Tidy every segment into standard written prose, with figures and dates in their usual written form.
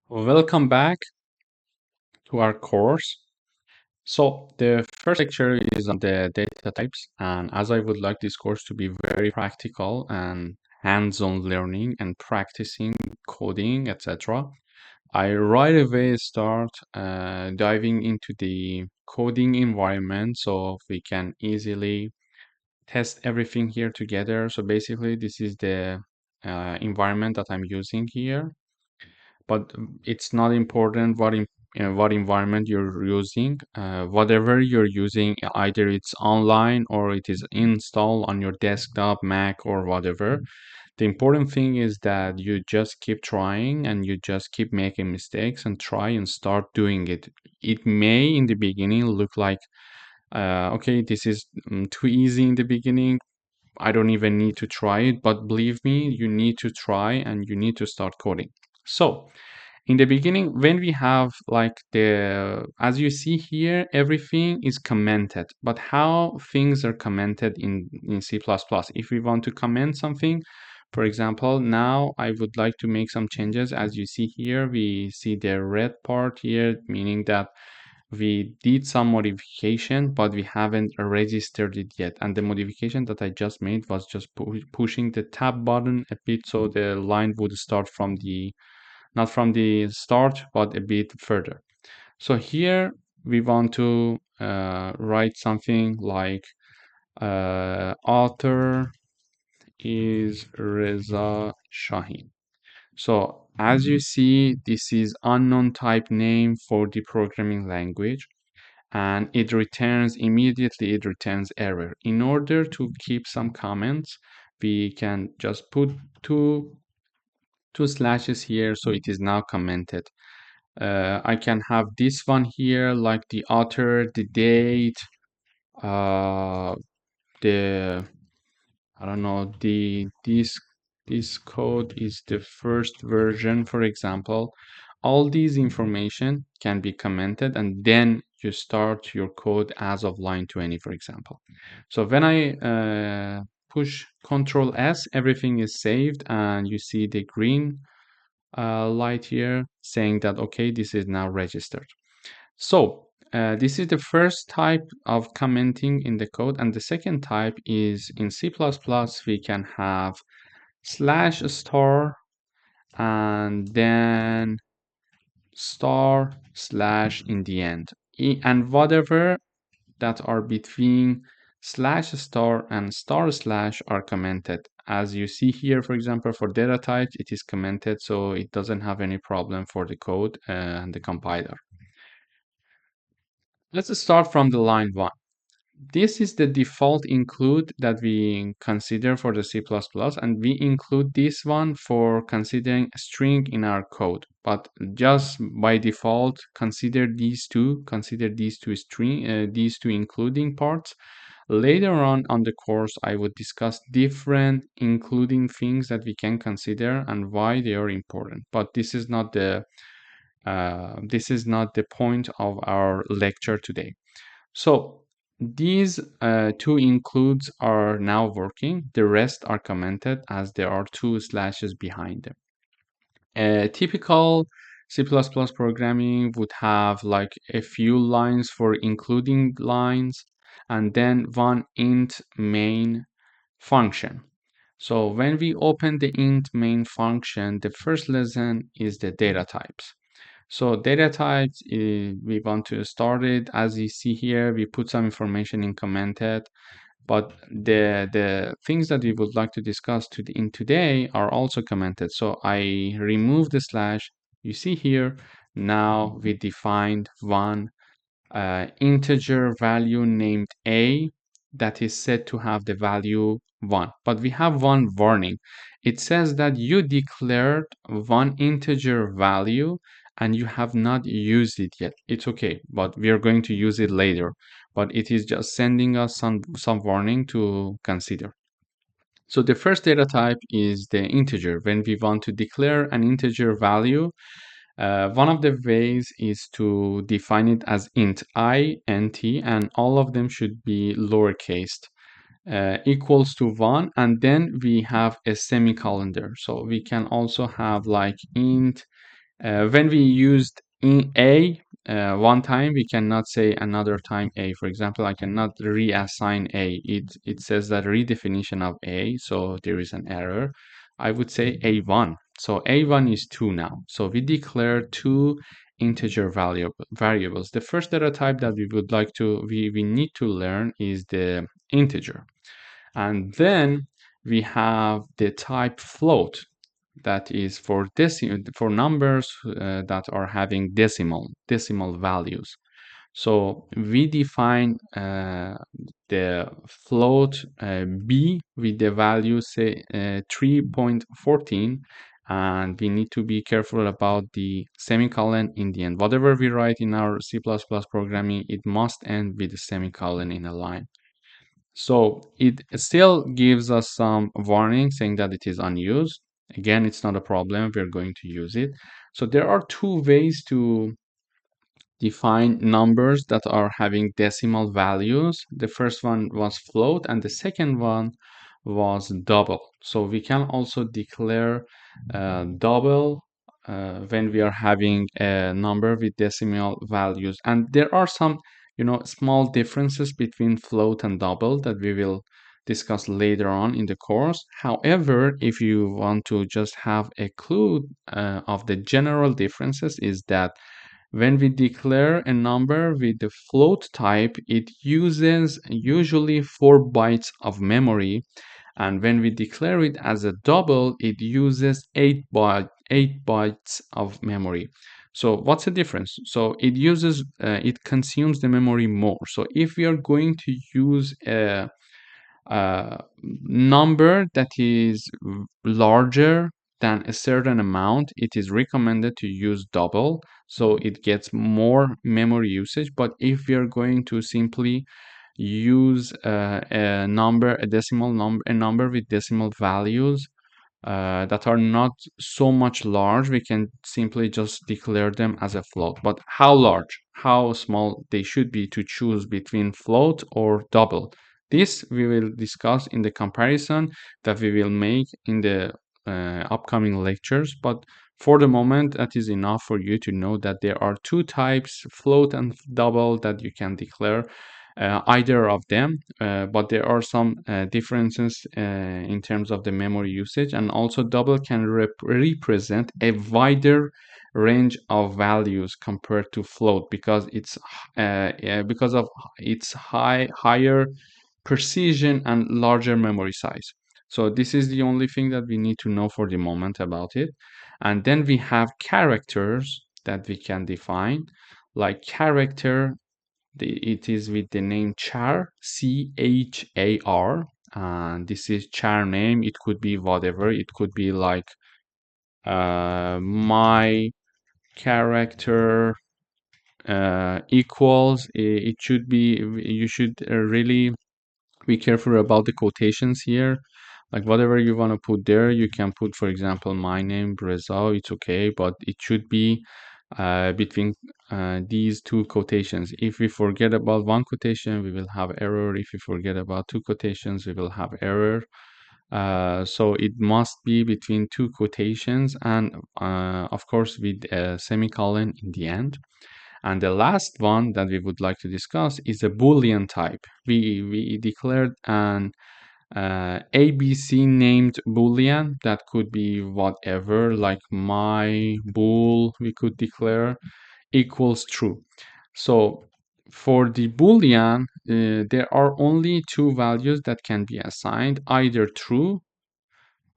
Welcome back to our course. So the first lecture is on the data types, and as I would like this course to be very practical and hands-on learning and practicing coding, etc., I right away start diving into the coding environment so we can easily test everything here together. So basically, this is the environment that I'm using here, but it's not important what environment you're using. Whatever you're using, either it's online or it is installed on your desktop, Mac, or whatever. The important thing is that you just keep trying and you just keep making mistakes and try and start doing it. It may in the beginning look like, okay, this is too easy in the beginning. I don't even need to try it, but believe me, you need to try and you need to start coding. So, in the beginning, when we have like as you see here, everything is commented. But how things are commented in C++? If we want to comment something, for example, now I would like to make some changes. As you see here, we see the red part here, meaning that we did some modification, but we haven't registered it yet. And the modification that I just made was just pushing the tab button a bit so the line would start from the not from the start, but a bit further. So here we want to write something like author is Reza Shahin. So as you see, this is unknown type name for the programming language, and it returns immediately, it returns error. In order to keep some comments, we can just put two slashes here so it is now commented. I can have this one here, like the author, the date, uh, the I don't know, this code is the first version, for example. All these information can be commented, and then you start your code as of line 20, for example. So when I push Control S, everything is saved, and you see the green light here saying that, okay, this is now registered. So this is the first type of commenting in the code. And the second type is in C++, we can have slash star and then star slash in the end. And whatever that are between slash star and star slash are commented. As you see here, for example, for data types, it is commented, so it doesn't have any problem for the code and the compiler. Let's start from the line 1. This is the default include that we consider for the C++, and we include this one for considering a string in our code. But just by default, consider these two these two including parts. Later on the course, I would discuss different including things that we can consider and why they are important. But this is not the point of our lecture today. So these two includes are now working. The rest are commented as there are two slashes behind them. A typical C++ programming would have like a few lines for including lines and then one int main function. So when we open the int main function, the first lesson is the data types. So data types, we want to start it. As you see here, we put some information in commented, but the things that we would like to discuss in today are also commented. So I remove the slash. You see here, now we defined one integer value named a that is said to have the value 1. But we have one warning. It says that you declared one integer value and you have not used it yet. It's okay, but we are going to use it later. But it is just sending us some warning to consider. So the first data type is the integer. When we want to declare an integer value, one of the ways is to define it as int I, int, and all of them should be lowercase, equals to 1, and then we have a semicolon there. So we can also have like int When we used in a one time, we cannot say another time a. For example, I cannot reassign a. It says that redefinition of a, so there is an error. I would say a1. So a1 is 2 now. So we declare two integer variables. The first data type that we need to learn is the integer. And then we have the type float, that is for numbers that are having decimal values. So we define the float b with the value say 3.14, and we need to be careful about the semicolon in the end. Whatever we write in our C++ programming, it must end with a semicolon in a line. So it still gives us some warning saying that it is unused. Again, it's not a problem. We're going to use it. So there are two ways to define numbers that are having decimal values. The first one was float, and the second one was double. So we can also declare double when we are having a number with decimal values. And there are some, small differences between float and double that we will discuss later on in the course. However, if you want to just have a clue of the general differences, is that when we declare a number with the float type, it uses usually 4 bytes of memory, and when we declare it as a double, it uses 8 bytes of memory. So what's the difference? So it consumes the memory more. So if we are going to use a number that is larger than a certain amount, it is recommended to use double, so it gets more memory usage. But if we are going to simply use a number with decimal values that are not so much large, we can simply just declare them as a float. But how large, how small they should be to choose between float or double, this we will discuss in the comparison that we will make in the upcoming lectures. But for the moment, that is enough for you to know that there are two types, float and double, that you can declare either of them, but there are some differences in terms of the memory usage. And also double can represent a wider range of values compared to float, because because of its higher precision and larger memory size. So this is the only thing that we need to know for the moment about it. And then we have characters that we can define, like character. It is with the name char, char, and this is char name. It could be whatever. It could be like my character equals. It should be. You should really be careful about the quotations here. Like whatever you want to put there, you can put, for example, my name, Reza. It's okay, but it should be between these two quotations. If we forget about one quotation, we will have error. If we forget about two quotations, we will have error. So it must be between two quotations, and of course with a semicolon in the end. And the last one that we would like to discuss is a Boolean type. We declared an ABC named Boolean that could be whatever, like my bool, we could declare equals true. So for the Boolean, there are only two values that can be assigned, either true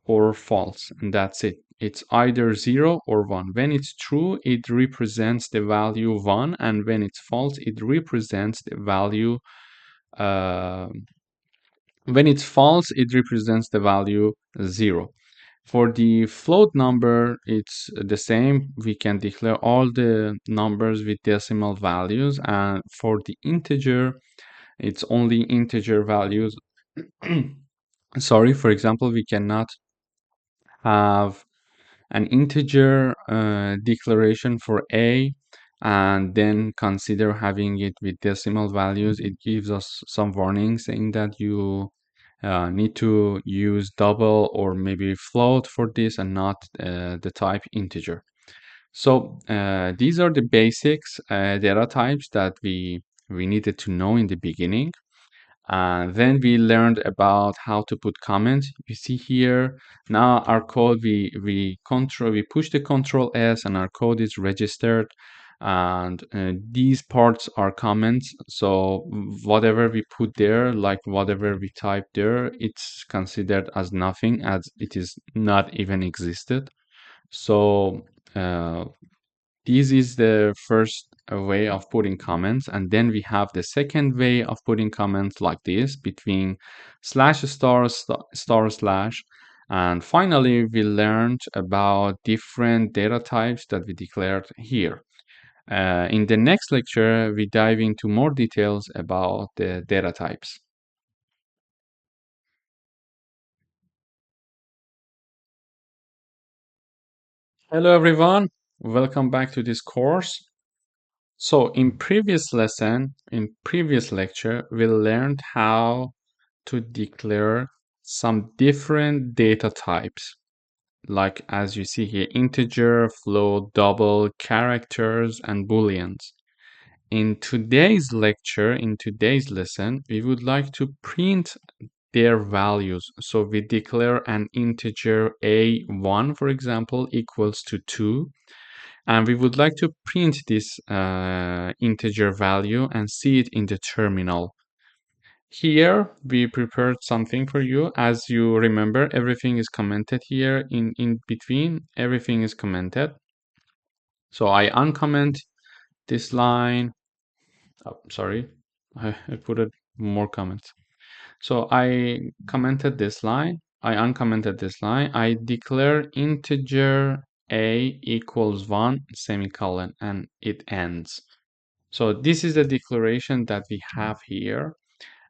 or false, and that's it. It's either 0 or 1. When it's true, it represents the value 1, and when it's false, it represents the value uh, when it's false, it represents the value 0. For the float number, it's the same. We can declare all the numbers with decimal values, and for the integer, it's only integer values. Sorry, for example, we cannot have an integer declaration for a and then consider having it with decimal values. It gives us some warning saying that you need to use double or maybe float for this and not the type integer. So these are the basics data types that we needed to know in the beginning. Then we learned about how to put comments. You see here now our code, we push the Control S and our code is registered, and these parts are comments. So whatever we put there, like whatever we type there, it's considered as nothing, as it is not even existed. So uh, this is the first way of putting comments, and then we have the second way of putting comments like this between slash star slash. And finally, we learned about different data types that we declared here. In the next lecture, we dive into more details about the data types. Hello, everyone. Welcome back to this course. So in previous lecture, we learned how to declare some different data types, like as you see here, integer, float, double, characters, and booleans. In today's lecture, in today's lesson, we would like to print their values. So we declare an integer a1, for example, equals to 2. And we would like to print this integer value and see it in the terminal. Here we prepared something for you. As you remember, everything is commented here in between. Everything is commented. So I uncomment this line. Oh, sorry, I put it more comments. So I commented this line. I uncommented this line. I declare integer a equals 1 semicolon, and it ends. So this is the declaration that we have here.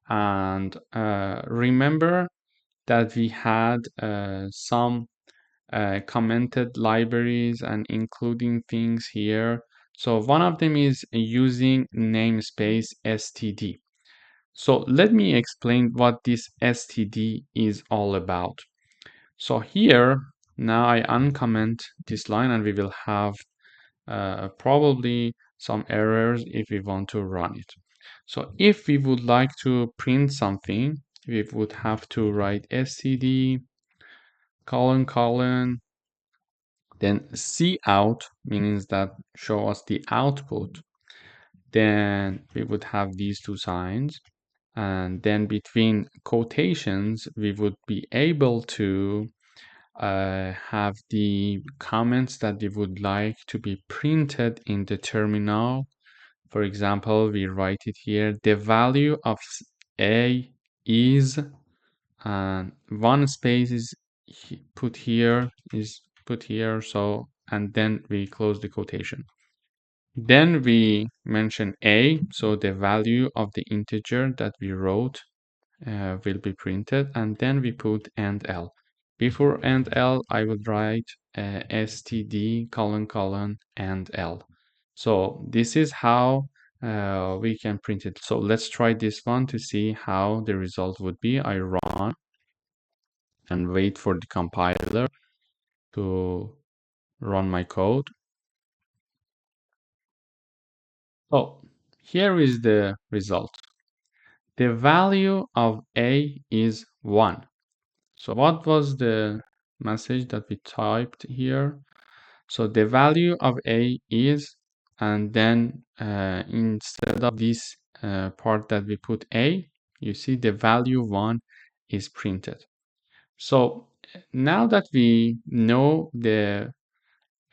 And remember that we had some commented libraries and including things here. So one of them is using namespace std. So let me explain what this std is all about. So here, now I uncomment this line and we will have probably some errors if we want to run it. So if we would like to print something, we would have to write std colon, then cout, means that show us the output. Then we would have these two signs. And then between quotations, we would be able to have the comments that we would like to be printed in the terminal. For example, we write it here, the value of a is, and one space is put here, so, and then we close the quotation. Then we mention a, so the value of the integer that we wrote will be printed, and then we put end l. Before end l, I would write std colon end l. So this is how we can print it. So let's try this one to see how the result would be. I run and wait for the compiler to run my code. Oh, here is the result. The value of a is 1. So what was the message that we typed here? So the value of a is, and then instead of this part that we put a, you see the value 1 is printed. So now that we know the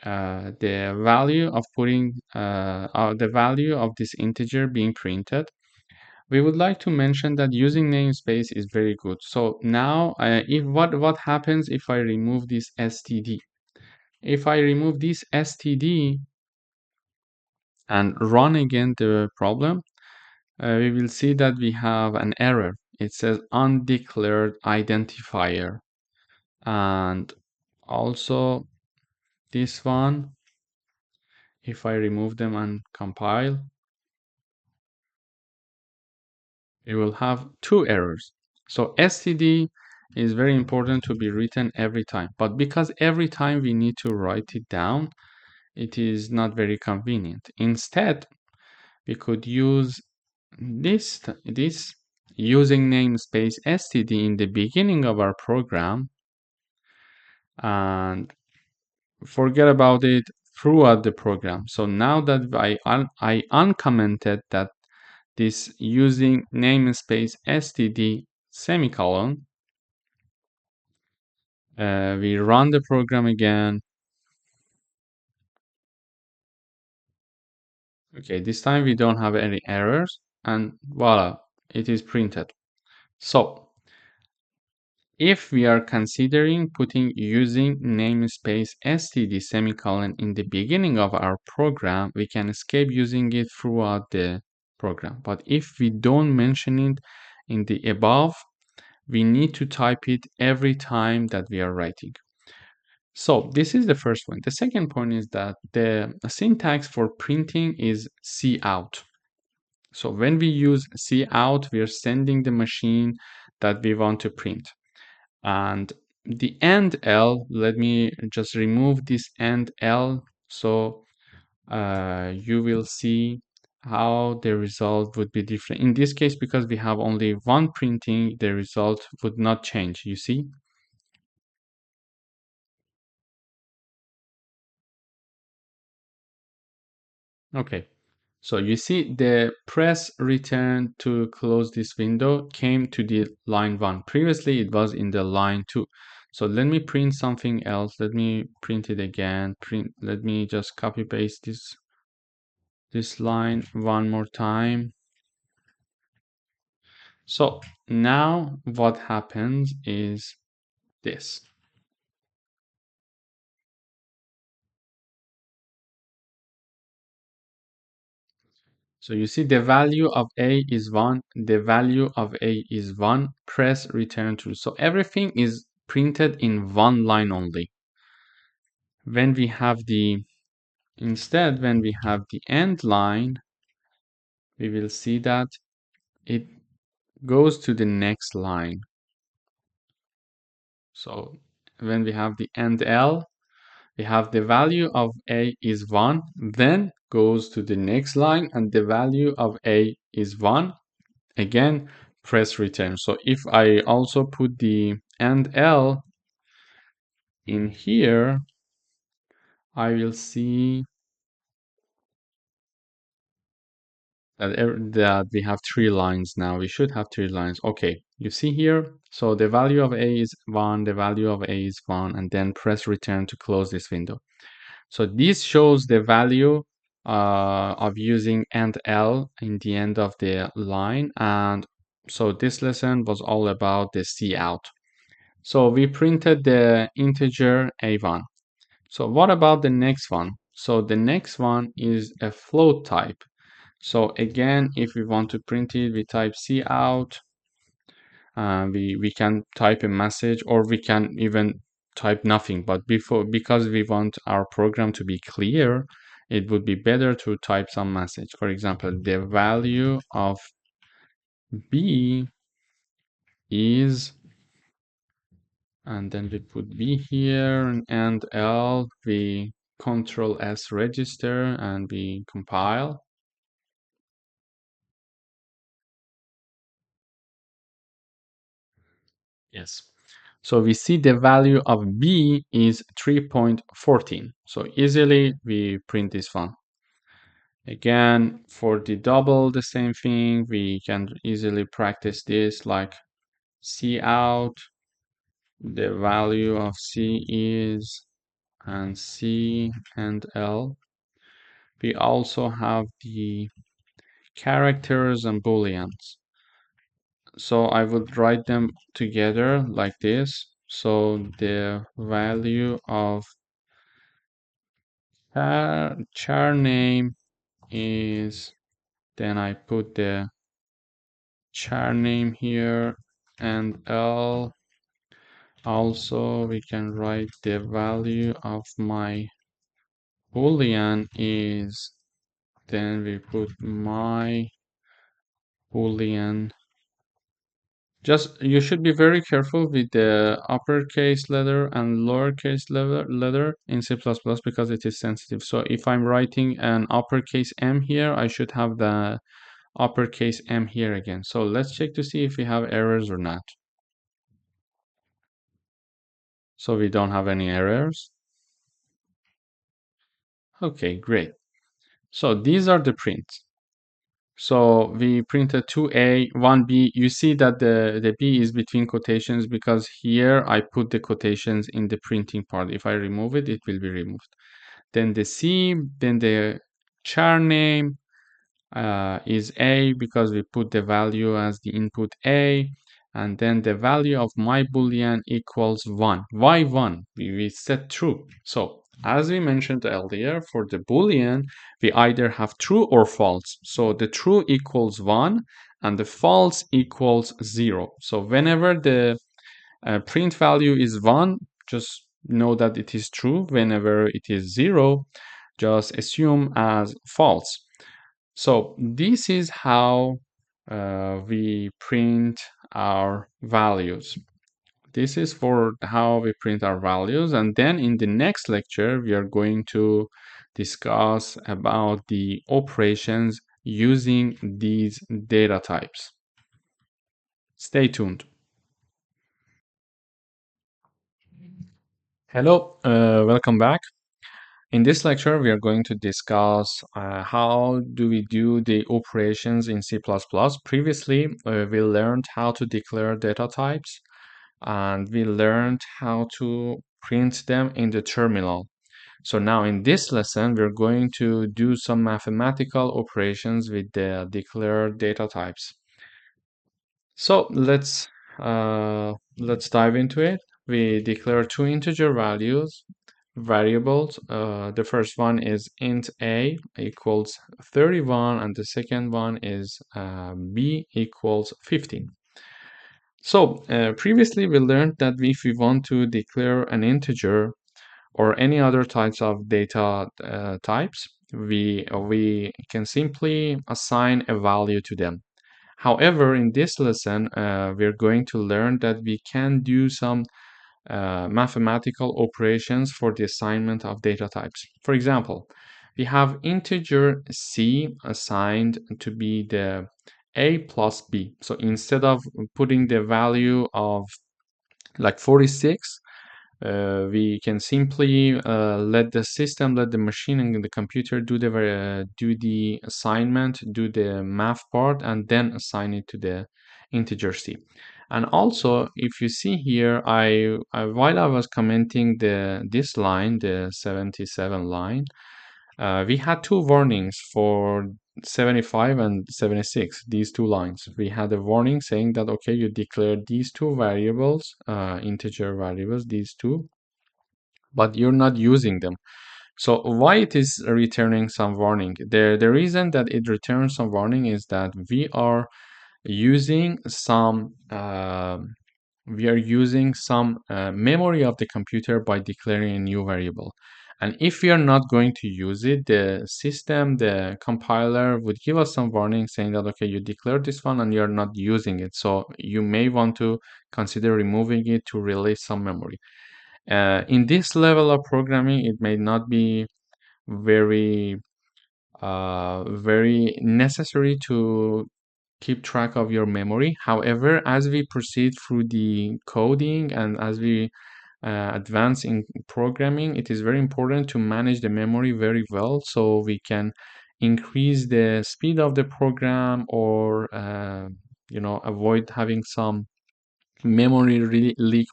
value of putting the value of this integer being printed, we would like to mention that using namespace is very good. So now, if what happens if I remove this std? If I remove this std and run again the problem, we will see that we have an error. It says undeclared identifier, and also this one. If I remove them and compile, we will have 2 errors. So std is very important to be written every time, but because every time we need to write it down, it is not very convenient. Instead, we could use this using namespace std in the beginning of our program and forget about it throughout the program. So now that I uncommented that this using namespace std semicolon, we run the program again. Okay, this time we don't have any errors, and voila, it is printed. So if we are considering putting using namespace std semicolon in the beginning of our program, we can escape using it throughout the program. But if we don't mention it in the above, we need to type it every time that we are writing. So this is the first point. The second point is that the syntax for printing is cout. So when we use cout, we are sending the machine that we want to print. And the end L, let me just remove this end L so you will see how the result would be different. In this case, because we have only one printing, the result would not change, you see? Okay, so you see the press return to close this window came to the line 1. Previously, it was in the line 2. So let me print something else. Let me print it again. Let me just copy paste this line one more time. So now what happens is this. So you see the value of A is 1, the value of A is 1, press return true. So everything is printed in one line only. When we have instead, when we have the end line, we will see that it goes to the next line. So when we have the end L, we have the value of A is 1, then goes to the next line, and the value of A is 1. Again, press return. So if I also put the end L in here, I will see that we have 3 lines now. We should have 3 lines. Okay, you see here. So the value of A is 1, the value of A is 1, and then press return to close this window. So this shows the value of using end L in the end of the line. And so this lesson was all about the cout. So we printed the integer A1. So what about the next one? So the next one is a float type. So again, if we want to print it, we type cout. We can type a message, or we can even type nothing. But because we want our program to be clear, it would be better to type some message. For example, the value of B is, and then we put B here, and L, we Control S register, and we compile. Yes. So we see the value of B is 3.14. So easily we print this one. Again, for the double, the same thing. We can easily practice this, like cout, the value of C is, and C and L. We also have the characters and booleans. So I would write them together like this. So the value of char name is, then I put the char name here, and L. Also, we can write the value of my boolean is, then we put my boolean Just you should be very careful with the uppercase letter and lowercase letter in C++ because it is sensitive. So if I'm writing an uppercase M here, I should have the uppercase M here again. So let's check to see if we have errors or not. So we don't have any errors. Okay, great. So these are the prints. So we printed 2A, 1B. You see that the B is between quotations because here I put the quotations in the printing part. If I remove it, it will be removed. Then the C, then the char name is A because we put the value as the input A. And then the value of my boolean equals 1. Why 1? We set true. So as we mentioned earlier, for the boolean, we either have true or false. So the true equals 1 and the false equals 0. So whenever the print value is 1, just know that it is true. Whenever it is 0, just assume as false. So this is how we print our values. This is for how we print our values. And then in the next lecture, we are going to discuss about the operations using these data types. Stay tuned. Hello, welcome back. In this lecture, we are going to discuss how do we do the operations in C++. Previously, we learned how to declare data types, and we learned how to print them in the terminal. So now in this lesson, we're going to do some mathematical operations with the declared data types. So let's dive into it. We declare two integer variables. The first one is int a equals 31, and the second one is b equals 15. So previously we learned that if we want to declare an integer or any other types of data types, we can simply assign a value to them. However, in this lesson, we're going to learn that we can do some mathematical operations for the assignment of data types. For example, we have integer c assigned to be the a plus b. So instead of putting the value of like 46, we can simply let the machine and the computer do the assignment, do the math part, and then assign it to the integer c. And also, if you see here, while I was commenting this line, the 77 line, we had two warnings for 75 and 76, these two lines. We had a warning saying that, okay, you declare these two variables, integer variables, these two, but you're not using them. So why it is returning some warning? The reason that it returns some warning is that we are using some memory of the computer by declaring a new variable. And if we are not going to use it, the compiler would give us some warning saying that, okay, you declared this one and you're not using it. So you may want to consider removing it to release some memory. In this level of programming, it may not be very very necessary to keep track of your memory. However, as we proceed through the coding and as we advance in programming, it is very important to manage the memory very well so we can increase the speed of the program or avoid having some memory leak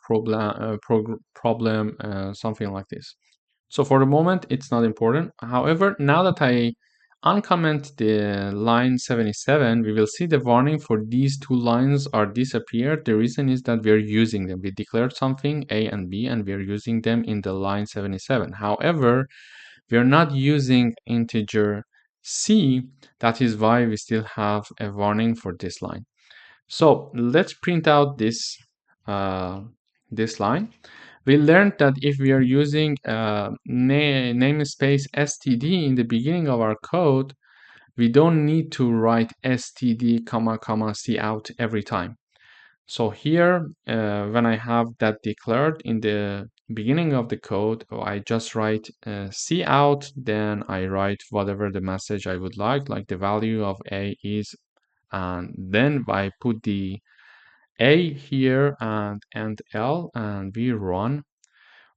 problem, something like this. So for the moment, it's not important. However, now that I uncomment the line 77, we will see the warning for these two lines are disappeared. The reason is that we're using them. We declared something, A and B, and we're using them in the line 77. However, we're not using integer C. That is why we still have a warning for this line. So let's print out this line. We learned that if we are using namespace std in the beginning of our code, we don't need to write std comma comma cout every time. So here, when I have that declared in the beginning of the code, I just write C out, then I write whatever the message I would like the value of A is, and then I put the A here and L, and we run.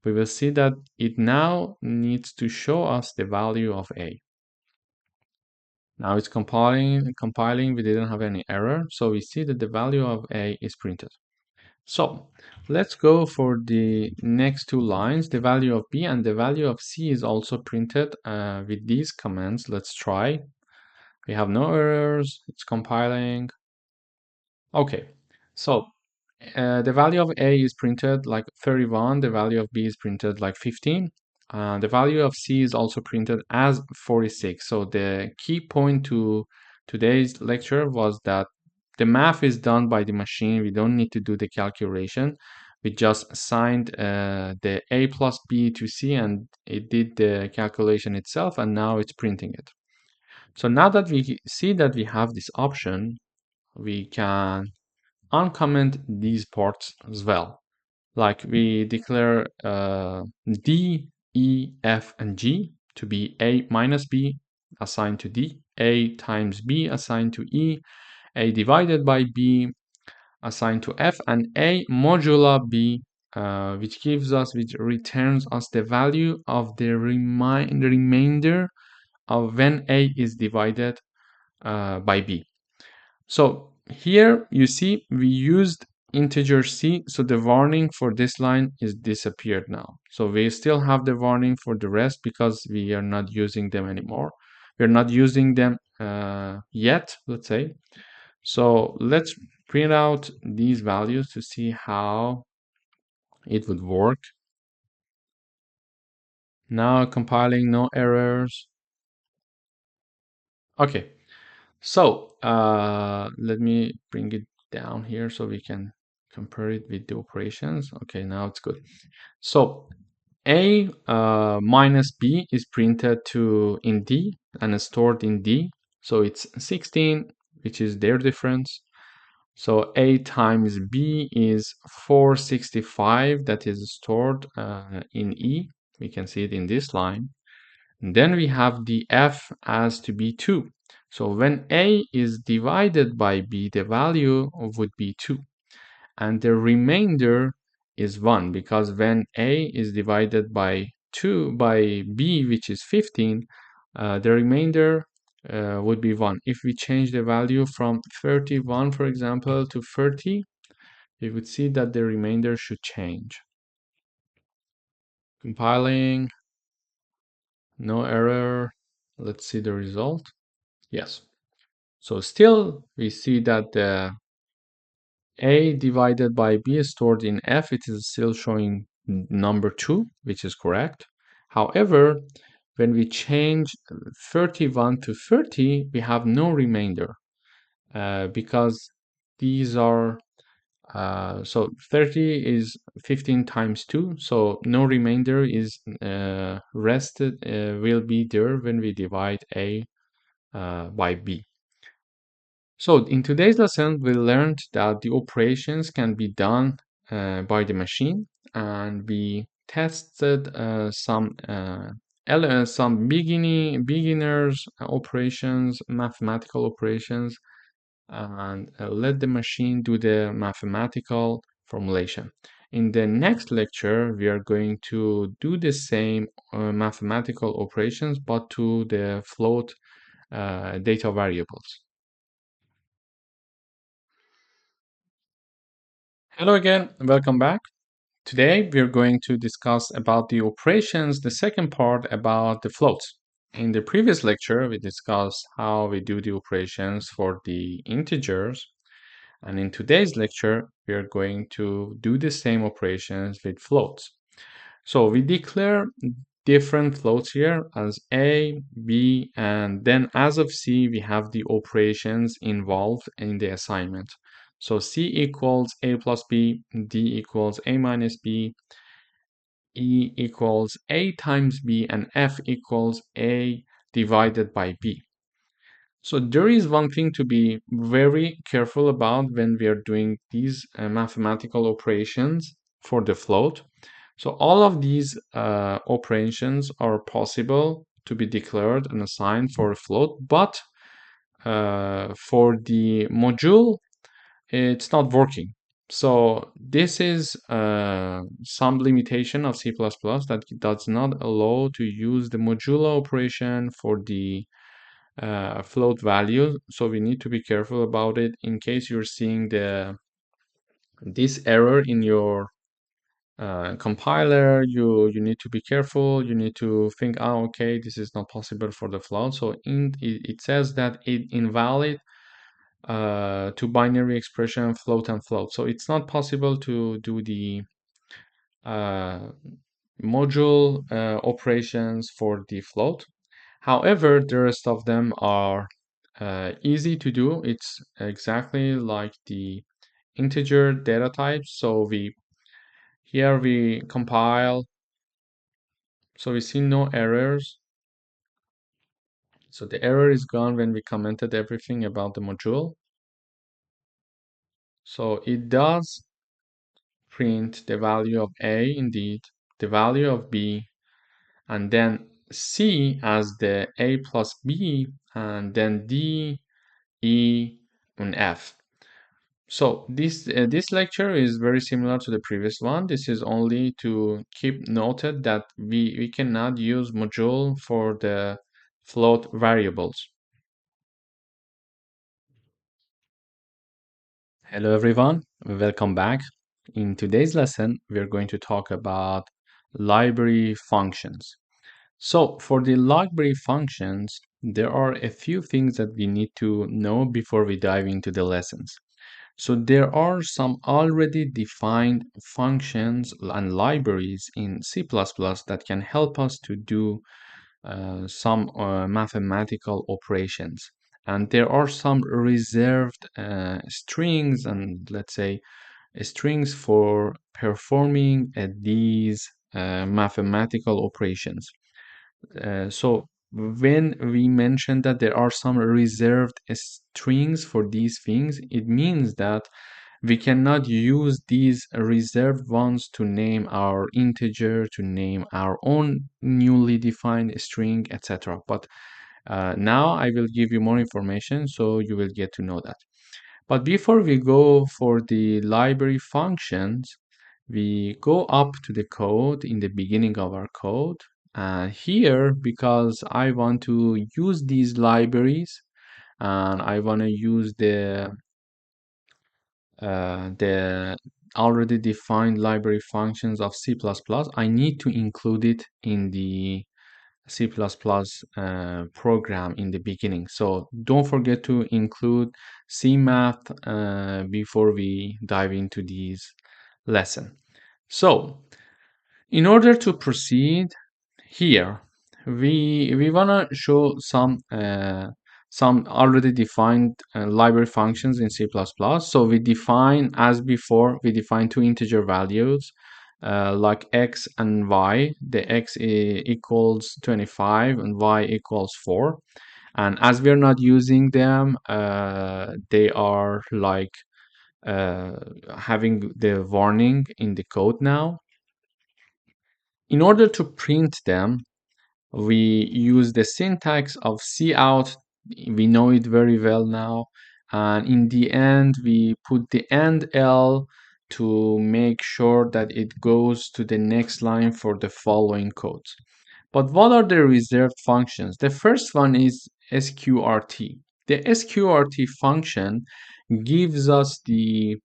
We will see that it now needs to show us the value of A. Now it's compiling, we didn't have any error, so we see that the value of A is printed. So let's go for the next two lines. The value of B and the value of C is also printed with these commands. Let's try. We have no errors, it's compiling. Okay, so the value of A is printed like 31, the value of B is printed like 15. The value of C is also printed as 46. So the key point to today's lecture was that the math is done by the machine. We don't need to do the calculation. We just assigned the A plus B to C and it did the calculation itself, and now it's printing it. So now that we see that we have this option, we can uncomment these parts as well. Like we declare D, E, F, and G to be A minus B assigned to D, A times B assigned to E, A divided by B assigned to F, and A modulo B, which returns us the value of the remainder of when A is divided by B. So here you see we used integer C, so the warning for this line is disappeared now. So we still have the warning for the rest because we are not using them anymore. We're not using them yet, let's say. So let's print out these values to see how it would work. Now compiling, no errors. Okay, so let me bring it down here so we can compare it with the operations. Okay, now it's good. So A minus B is printed to in D and stored in D. So it's 16, which is their difference. So A times B is 465, that is stored in E. We can see it in this line. And then we have the F as to be 2. So when A is divided by B, the value would be 2. And the remainder is 1, because when A is divided by 2 by B, which is 15, the remainder would be 1. If we change the value from 31, for example, to 30, we would see that the remainder should change. Compiling, no error. Let's see the result. Yes. So still we see that the A divided by B is stored in F. It is still showing number 2, which is correct. However, when we change 31 to 30, we have no remainder because these are so 30 is 15 times 2, so no remainder is rested will be there when we divide A by B. So in today's lesson, we learned that the operations can be done by the machine, and we tested some beginners operations, mathematical operations, and let the machine do the mathematical formulation. In the next lecture, we are going to do the same mathematical operations, but to the float data variables. Hello again, welcome back. Today we're going to discuss about the operations, the second part about the floats. In the previous lecture, we discussed how we do the operations for the integers. And in today's lecture, we are going to do the same operations with floats. So we declare different floats here as A, B, and then as of C, we have the operations involved in the assignment. So C equals A plus B, D equals A minus B, E equals A times B, and F equals A divided by B. So there is one thing to be very careful about when we are doing these mathematical operations for the float. So all of these operations are possible to be declared and assigned for a float, but for the module, it's not working. So this is some limitation of C++ that does not allow to use the modulo operation for the float value. So we need to be careful about it. In case you're seeing this error in your compiler, you need to be careful. You need to think, oh, okay, this is not possible for the float. So it says that it invalid to binary expression float and float. So it's not possible to do the uh, module operations for the float. However, the rest of them are easy to do. It's exactly like the integer data types. So here we compile, so we see no errors. So the error is gone when we commented everything about the module. So it does print the value of A indeed, the value of B, and then C as the A plus B, and then D, E, and F. So this lecture is very similar to the previous one. This is only to keep noted that we cannot use module for the float variables. Hello everyone, welcome back. In today's lesson, we're going to talk about library functions. So for the library functions, there are a few things that we need to know before we dive into the lessons. So there are some already defined functions and libraries in C++ that can help us to do some mathematical operations. And there are some reserved strings and let's say strings for performing these mathematical operations. So when we mention that there are some reserved strings for these things, it means that we cannot use these reserved ones to name our integer, to name our own newly defined string, etc. But now I will give you more information so you will get to know that. But before we go for the library functions, we go up to the code in the beginning of our code. Here, because I want to use these libraries and I want to use the already defined library functions of C++, I need to include it in the C++ program in the beginning. So don't forget to include CMath before we dive into these lesson. So in order to proceed here, we wanna show some already defined library functions in C++. So we define, as before, we define two integer values like x and y. The x equals 25 and y equals 4. And as we are not using them, they are like having the warning in the code now. In order to print them, we use the syntax of cout. We know it very well now. And in the end, we put the end L to make sure that it goes to the next line for the following codes. But what are the reserved functions? The first one is sqrt. The sqrt function gives us the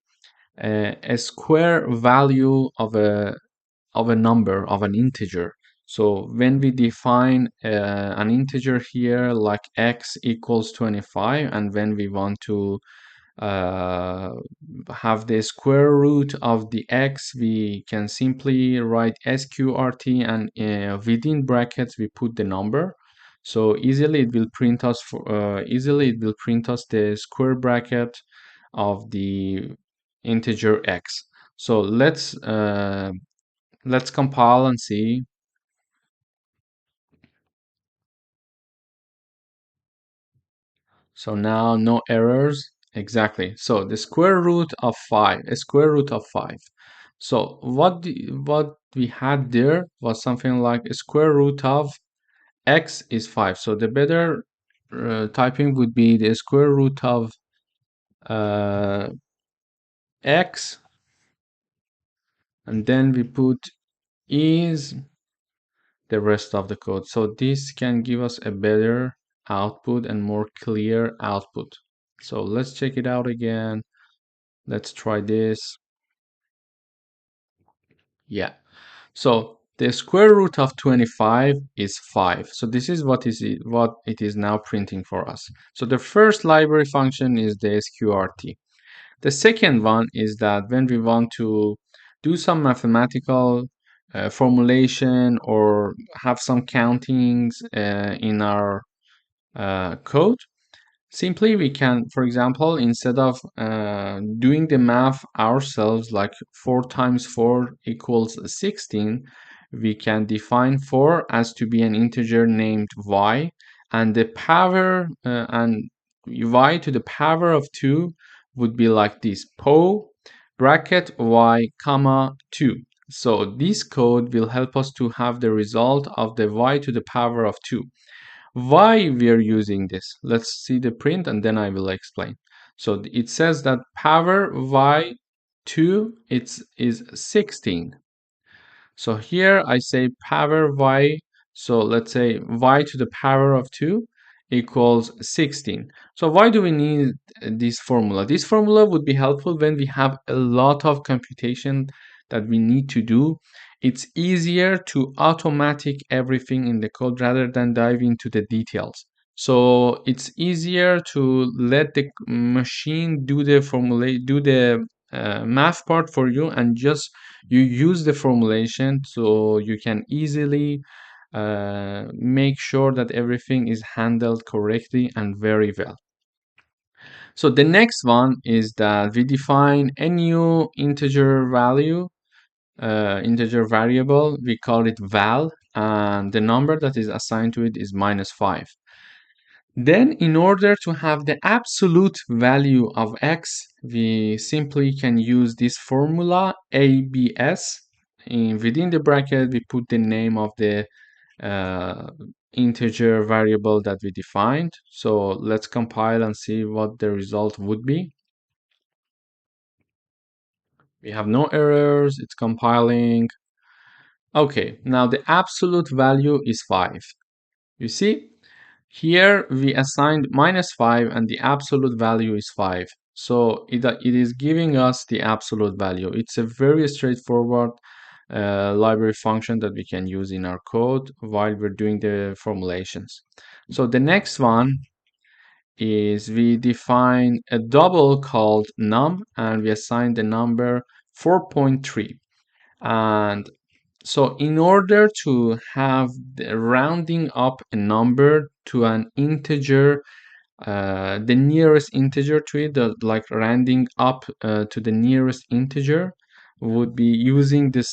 a square value of a number, of an integer. So when we define an integer here like x equals 25, and when we want to uh, have the square root of the x, we can simply write sqrt, and within brackets we put the number. So easily it will print us the square bracket of the integer x. So let's compile and see. . So now no errors. Exactly. So the square root of 5, a square root of 5. So what we had there was something like a square root of x is 5. So the better typing would be the square root of uh, x, and then we put is the rest of the code. So this can give us a better output and more clear output. So let's check it out again. Let's try this. Yeah. So the square root of 25 is 5. So this is what it is now printing for us. So the first library function is the sqrt. The second one is that when we want to do some mathematical formulation or have some countings in our code, simply we can, for example, instead of doing the math ourselves, like 4 times 4 equals 16, we can define 4 as to be an integer named y, and the power and y to the power of 2 would be like this: po bracket y comma 2. So this code will help us to have the result of the y to the power of 2. Why we are using this? Let's see the print and then I will explain. So it says that power y2 is 16. So here I say power y, so let's say y to the power of 2 equals 16. So why do we need this formula? This formula would be helpful when we have a lot of computation that we need to do. It's easier to automatic everything in the code rather than dive into the details. So it's easier to let the machine do the formula, do the math part for you, and just you use the formulation so you can easily make sure that everything is handled correctly and very well. So the next one is that we define a new integer value, integer variable. We call it val, and the number that is assigned to it is -5. Then, in order to have the absolute value of x, we simply can use this formula abs. Within the bracket, we put the name of the integer variable that we defined. So let's compile and see what the result would be. We have no errors, it's compiling. Okay, now the absolute value is 5. You see? Here we assigned -5 and the absolute value is 5. So it is giving us the absolute value. It's a very straightforward library function that we can use in our code while we're doing the formulations. So the next one is we define a double called num and we assign the number 4.3. And so in order to have the rounding up a number to an integer, the nearest integer to it, like rounding up to the nearest integer, would be using the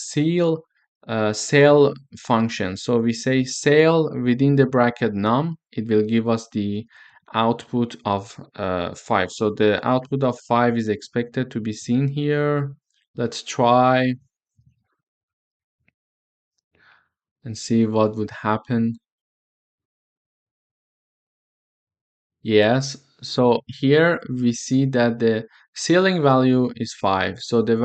cell function. So we say cell within the bracket num, it will give us the output of 5. So the output of 5 is expected to be seen here. Let's try and see what would happen. Yes, so here we see that the ceiling value is 5. So the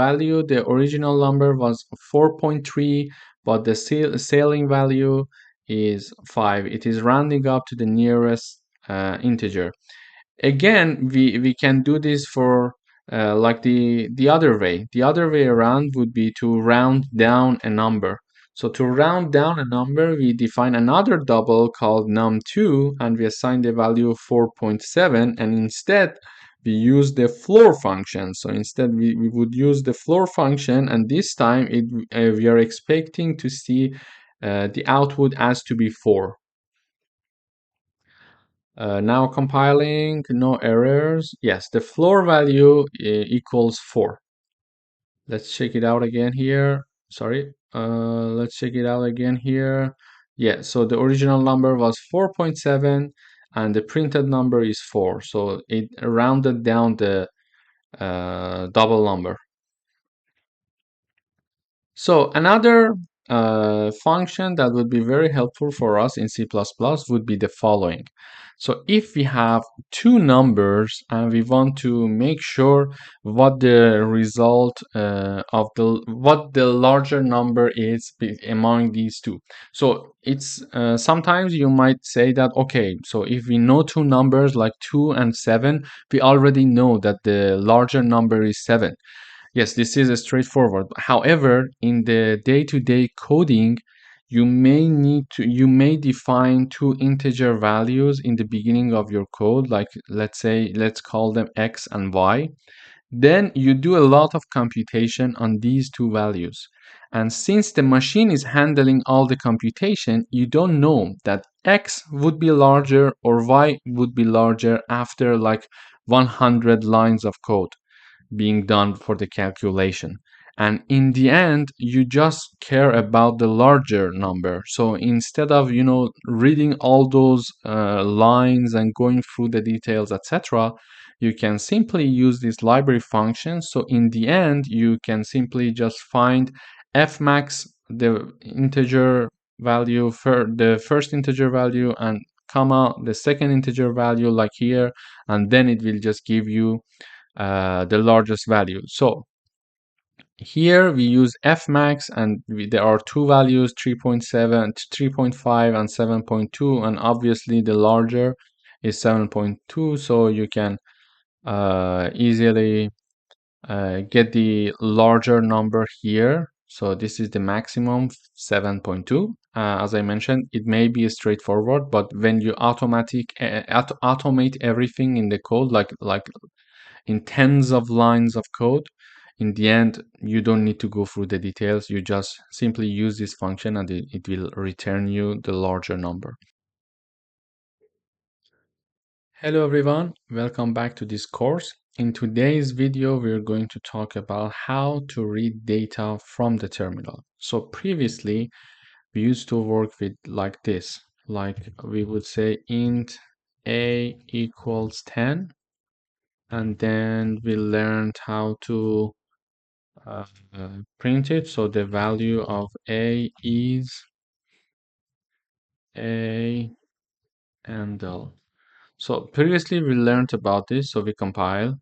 original number was 4.3, but the ceiling value is 5. It is rounding up to the nearest integer. Again, we can do this for like the other way. The other way around would be to round down a number. So to round down a number, we define another double called num2 and we assign the value of 4.7, and instead we use the floor function. So instead we would use the floor function, and this time we are expecting to see the output as to be 4. Now compiling, no errors. Yes, the floor value equals 4. Let's check it out again here. Sorry. Let's check it out again here. Yeah, so the original number was 4.7 and the printed number is 4. So it rounded down the double number. So another function that would be very helpful for us in C++ would be the following. So if we have two numbers and we want to make sure what the result of what the larger number is among these two. So it's sometimes you might say that, okay, so if we know two numbers like 2 and 7, we already know that the larger number is 7. Yes, this is straightforward. However, in the day-to-day coding, you may define two integer values in the beginning of your code, like let's call them x and y. Then you do a lot of computation on these two values. And since the machine is handling all the computation, you don't know that x would be larger or y would be larger after like 100 lines of code being done for the calculation. And in the end, you just care about the larger number. So instead of, reading all those lines and going through the details, etc., you can simply use this library function. So in the end, you can simply just find fmax, the integer value for the first integer value, and comma the second integer value like here, and then it will just give you the largest value. So here we use fmax, and there are two values, 3.7, 3.5 and 7.2, and obviously the larger is 7.2, so you can easily get the larger number here. So this is the maximum, 7.2. As I mentioned, it may be straightforward, but when you automate everything in the code, like in tens of lines of code, in the end, you don't need to go through the details. You just simply use this function and it will return you the larger number. Hello everyone, welcome back to this course. In today's video, we're going to talk about how to read data from the terminal. So previously, we used to work with like this, like we would say int a equals 10, and then we learned how to print it. So the value of a is a and L. So previously we learned about this, so we compile.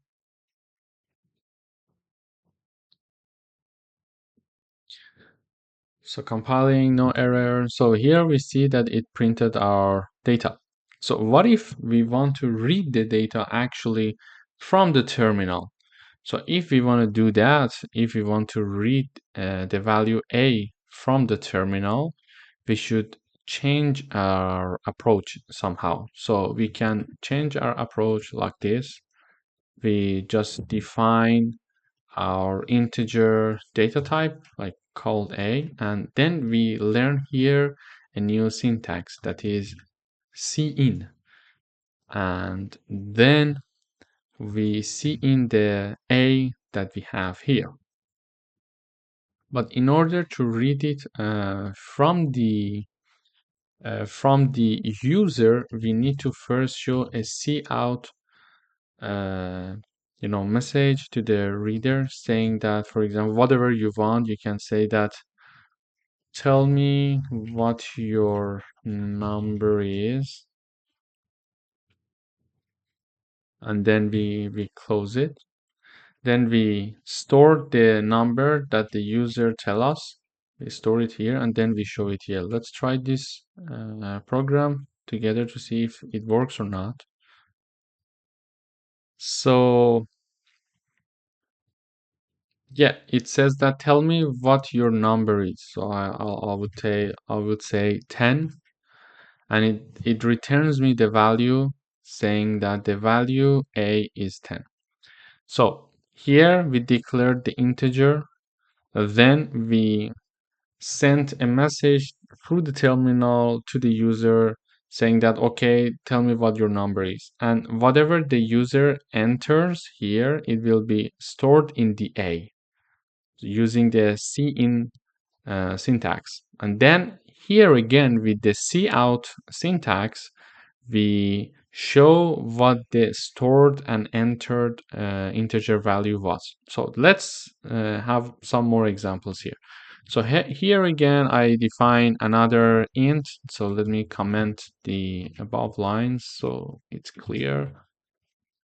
So compiling, no error. So here we see that it printed our data. So what if we want to read the data actually from the terminal? So if we want to do that, if we want to read the value a from the terminal, we should change our approach somehow. So we can change our approach like this. We just define our integer data type, like called a, and then we learn here a new syntax that is cin, and then we see in the a that we have here. But in order to read it from the user, we need to first show a cout message to the reader saying that, for example, whatever you want, you can say that tell me what your number is, and then we close it. Then we store the number that the user tell us. We store it here, and then we show it here. Let's try this program together to see if it works or not. So yeah, it says that tell me what your number is. So I would say 10, and it returns me the value saying that the value a is 10. So here we declared the integer, then we sent a message through the terminal to the user saying that, okay, tell me what your number is. And whatever the user enters here, it will be stored in the a using the cin syntax. And then here again with the cout syntax, we show what the stored and entered integer value was. So let's have some more examples here. So here again, I define another int. So let me comment the above lines so it's clear.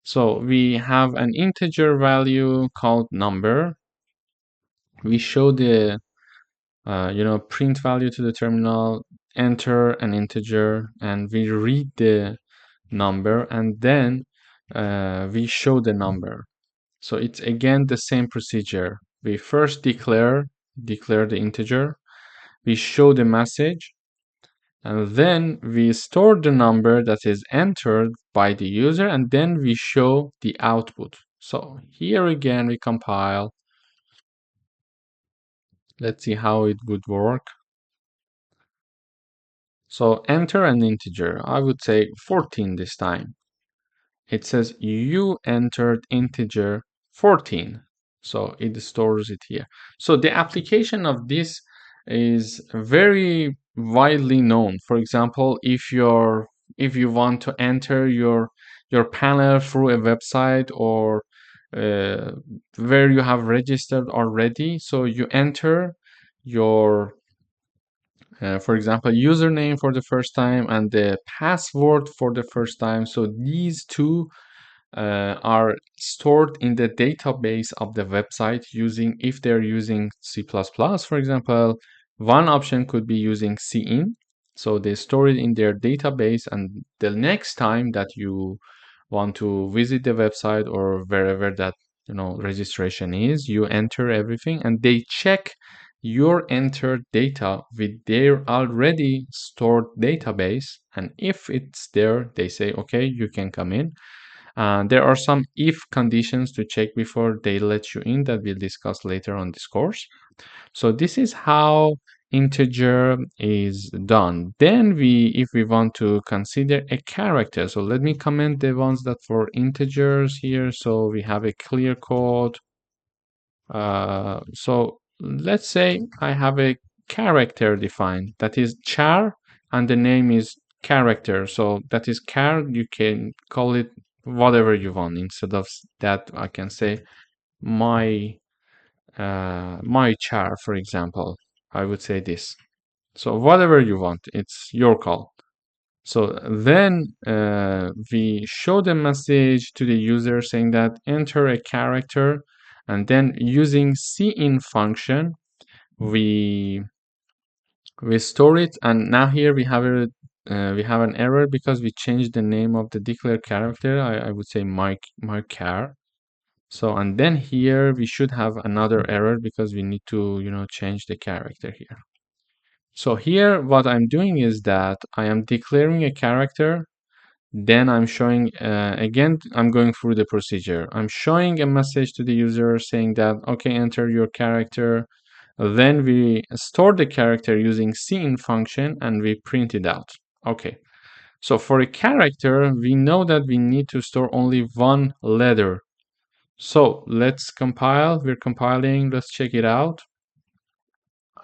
So we have an integer value called number. We show the print value to the terminal, enter an integer, and we read the number, and then we show the number. So it's again the same procedure. We first declare the integer, we show the message, and then we store the number that is entered by the user, and then we show the output. So here again we compile. Let's see how it would work. So enter an integer. I would say 14 this time. It says you entered integer 14. So it stores it here. So the application of this is very widely known. For example, if you want to enter your panel through a website or where you have registered already, so you enter your for example, username for the first time and the password for the first time. So these two are stored in the database of the website if they're using C++, for example, one option could be using cin. So they store it in their database, and the next time that you want to visit the website or wherever that registration is, you enter everything and they check your entered data with their already stored database, and if it's there, they say okay, you can come in. There are some if conditions to check before they let you in that we'll discuss later on this course. So this is how integer is done. Then if we want to consider a character, so let me comment the ones that for integers here. So we have a clear code. So let's say I have a character defined that is char and the name is character. So that is char. You can call it whatever you want. Instead of that, I can say my char, for example. I would say this. So whatever you want, it's your call. So then we show the message to the user saying that enter a character, and then using cin function, we store it. And now here we have an error because we changed the name of the declared character. I would say my char. So and then here we should have another error because we need to change the character here. So here what I'm doing is that I am declaring a character, then I'm showing again I'm going through the procedure. I'm showing a message to the user saying that okay, enter your character. Then we store the character using cin function and we print it out. Okay. So for a character, we know that we need to store only one letter. So let's compile. We're compiling. Let's check it out.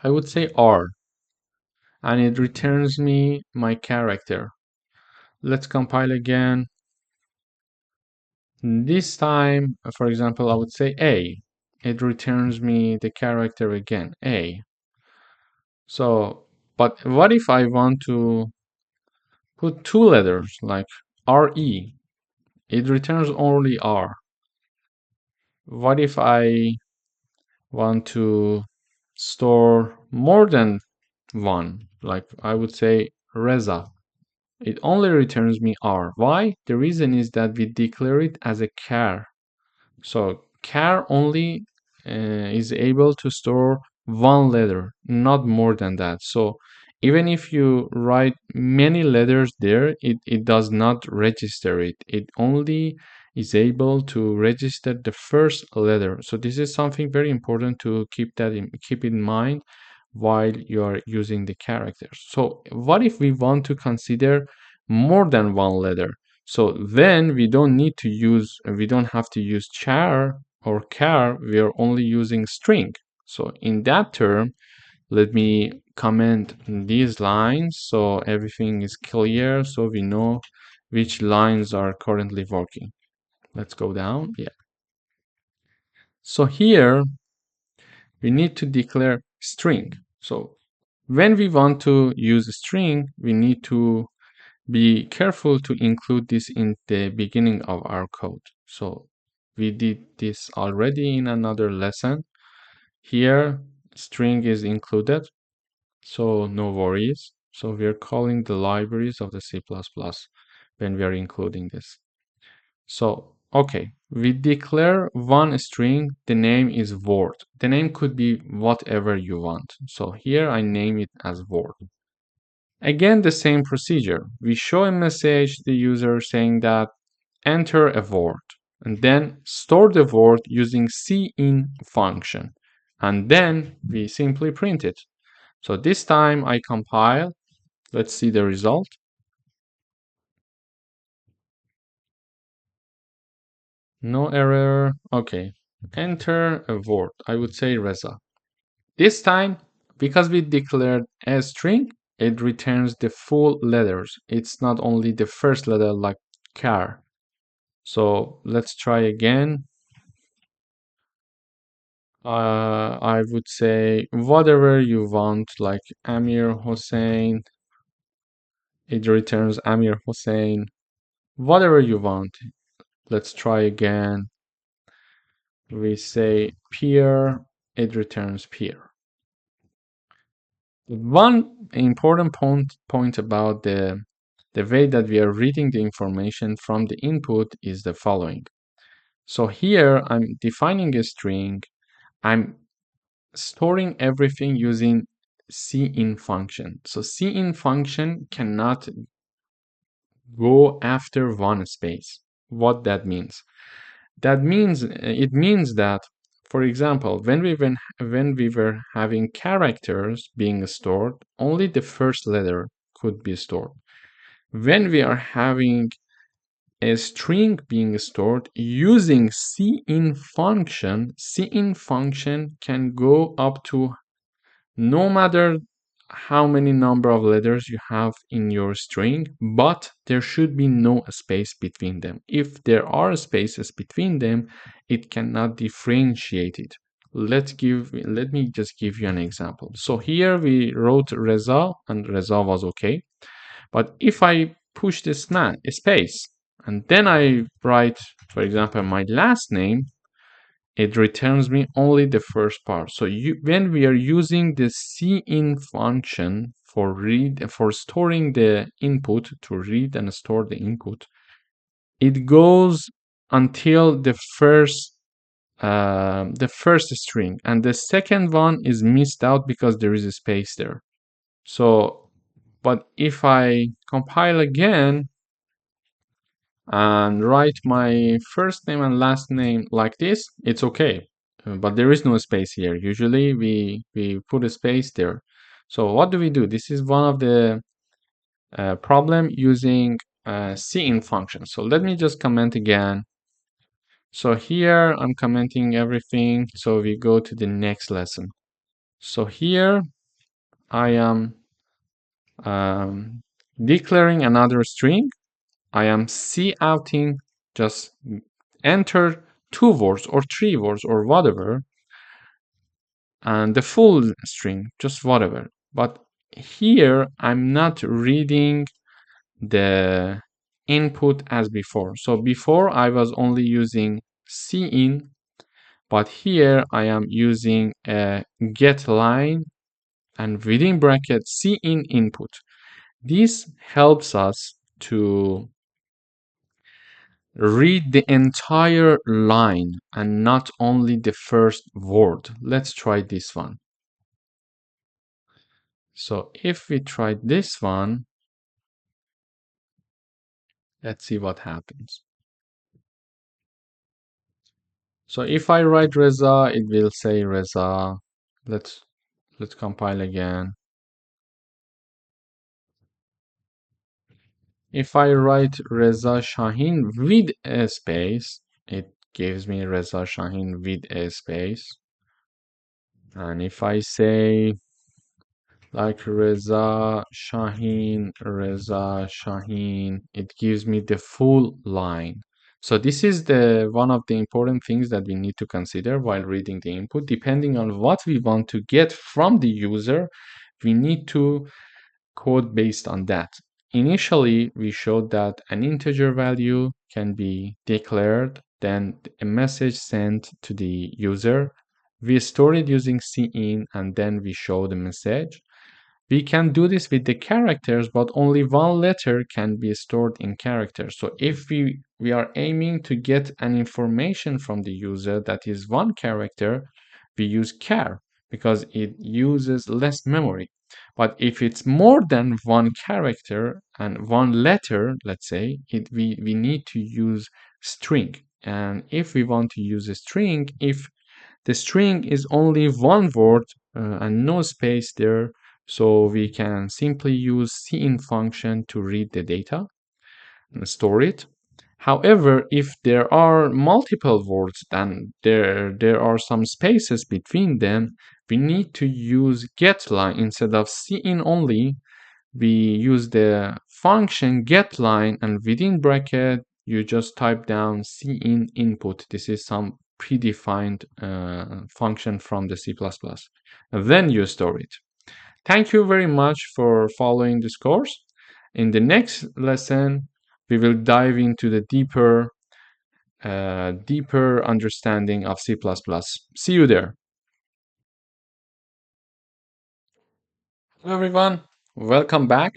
I would say R. And it returns me my character. Let's compile again. This time, for example, I would say A. It returns me the character again, A. So, but what if I want to put two letters like RE? It returns only R. What if I want to store more than one? Like I would say Reza. It only returns me R. Why? The reason is that we declare it as a char. So char only is able to store one letter, not more than that. So even if you write many letters there, it does not register it. It only is able to register the first letter. So this is something very important to keep in mind while you are using the characters. So what if we want to consider more than one letter? So then we don't have to use char or char, we are only using string. So in that term, let me comment these lines so everything is clear, so we know which lines are currently working. Let's go down. Yeah. So here we need to declare string. So when we want to use a string, we need to be careful to include this in the beginning of our code. So we did this already in another lesson. Here, string is included, so no worries. So we are calling the libraries of the C++ when we are including this. So, okay, we declare one string, the name is word. The name could be whatever you want. So here I name it as word. Again, the same procedure. We show a message to the user saying that enter a word and then store the word using cin function. And then we simply print it. So this time I compile. Let's see the result. No error. Okay. Enter a word. I would say Reza. This time, because we declared a string, it returns the full letters. It's not only the first letter like car. So let's try again. I would say whatever you want, like Amir Hossein. It returns Amir Hossein. Whatever you want. Let's try again. We say peer. It returns peer. One important point about the way that we are reading the information from the input is the following. So here I'm defining a string. I'm storing everything using cin function. So cin function cannot go after one space. What that means? That means it means that, for example, when we were having characters being stored, only the first letter could be stored. When we are having a string being stored using cin function can go up to no matter how many number of letters you have in your string, but there should be no space between them. If there are spaces between them, it cannot differentiate it. Let me just give you an example. So here we wrote Reza and Reza was okay. But if I push this space and then I write, for example, my last name, it returns me only the first part. So when we are using the cin function for storing the input, to read and store the input, it goes until the first string, and the second one is missed out because there is a space there. So, but if I compile again and write my first name and last name like this, it's okay. But there is no space here. Usually we put a space there. So what do we do? This is one of the problem using cin function. So let me just comment again. So here I'm commenting everything. So we go to the next lesson. So here I am declaring another string. I am couting, just enter 2 words or 3 words or whatever, and the full string, just whatever. But here I'm not reading the input as before. So before I was only using cin, but here I am using a get line and within bracket cin input. This helps us to read the entire line and not only the first word. Let's try this one. So if we try this one, let's see what happens. So if I write Reza, it will say Reza. Let's compile again. If I write Reza Shahin with a space, it gives me Reza Shahin with a space. And if I say like Reza Shaheen, it gives me the full line. So this is the one of the important things that we need to consider while reading the input. Depending on what we want to get from the user, we need to code based on that. Initially, we showed that an integer value can be declared, then a message sent to the user. We store it using cin, and then we show the message. We can do this with the characters, but only one letter can be stored in characters. So if we are aiming to get an information from the user that is one character, we use char because it uses less memory. But if it's more than one character and one letter, let's say, we need to use string. And if we want to use a string, if the string is only one word and no space there, so we can simply use cin function to read the data and store it. However, if there are multiple words and there are some spaces between them, we need to use getLine instead of cin only. We use the function getLine, and within bracket you just type down cin input. This is some predefined function from the C++. And then you store it. Thank you very much for following this course. In the next lesson, we will dive into the deeper understanding of C++. See you there. Hello everyone, welcome back.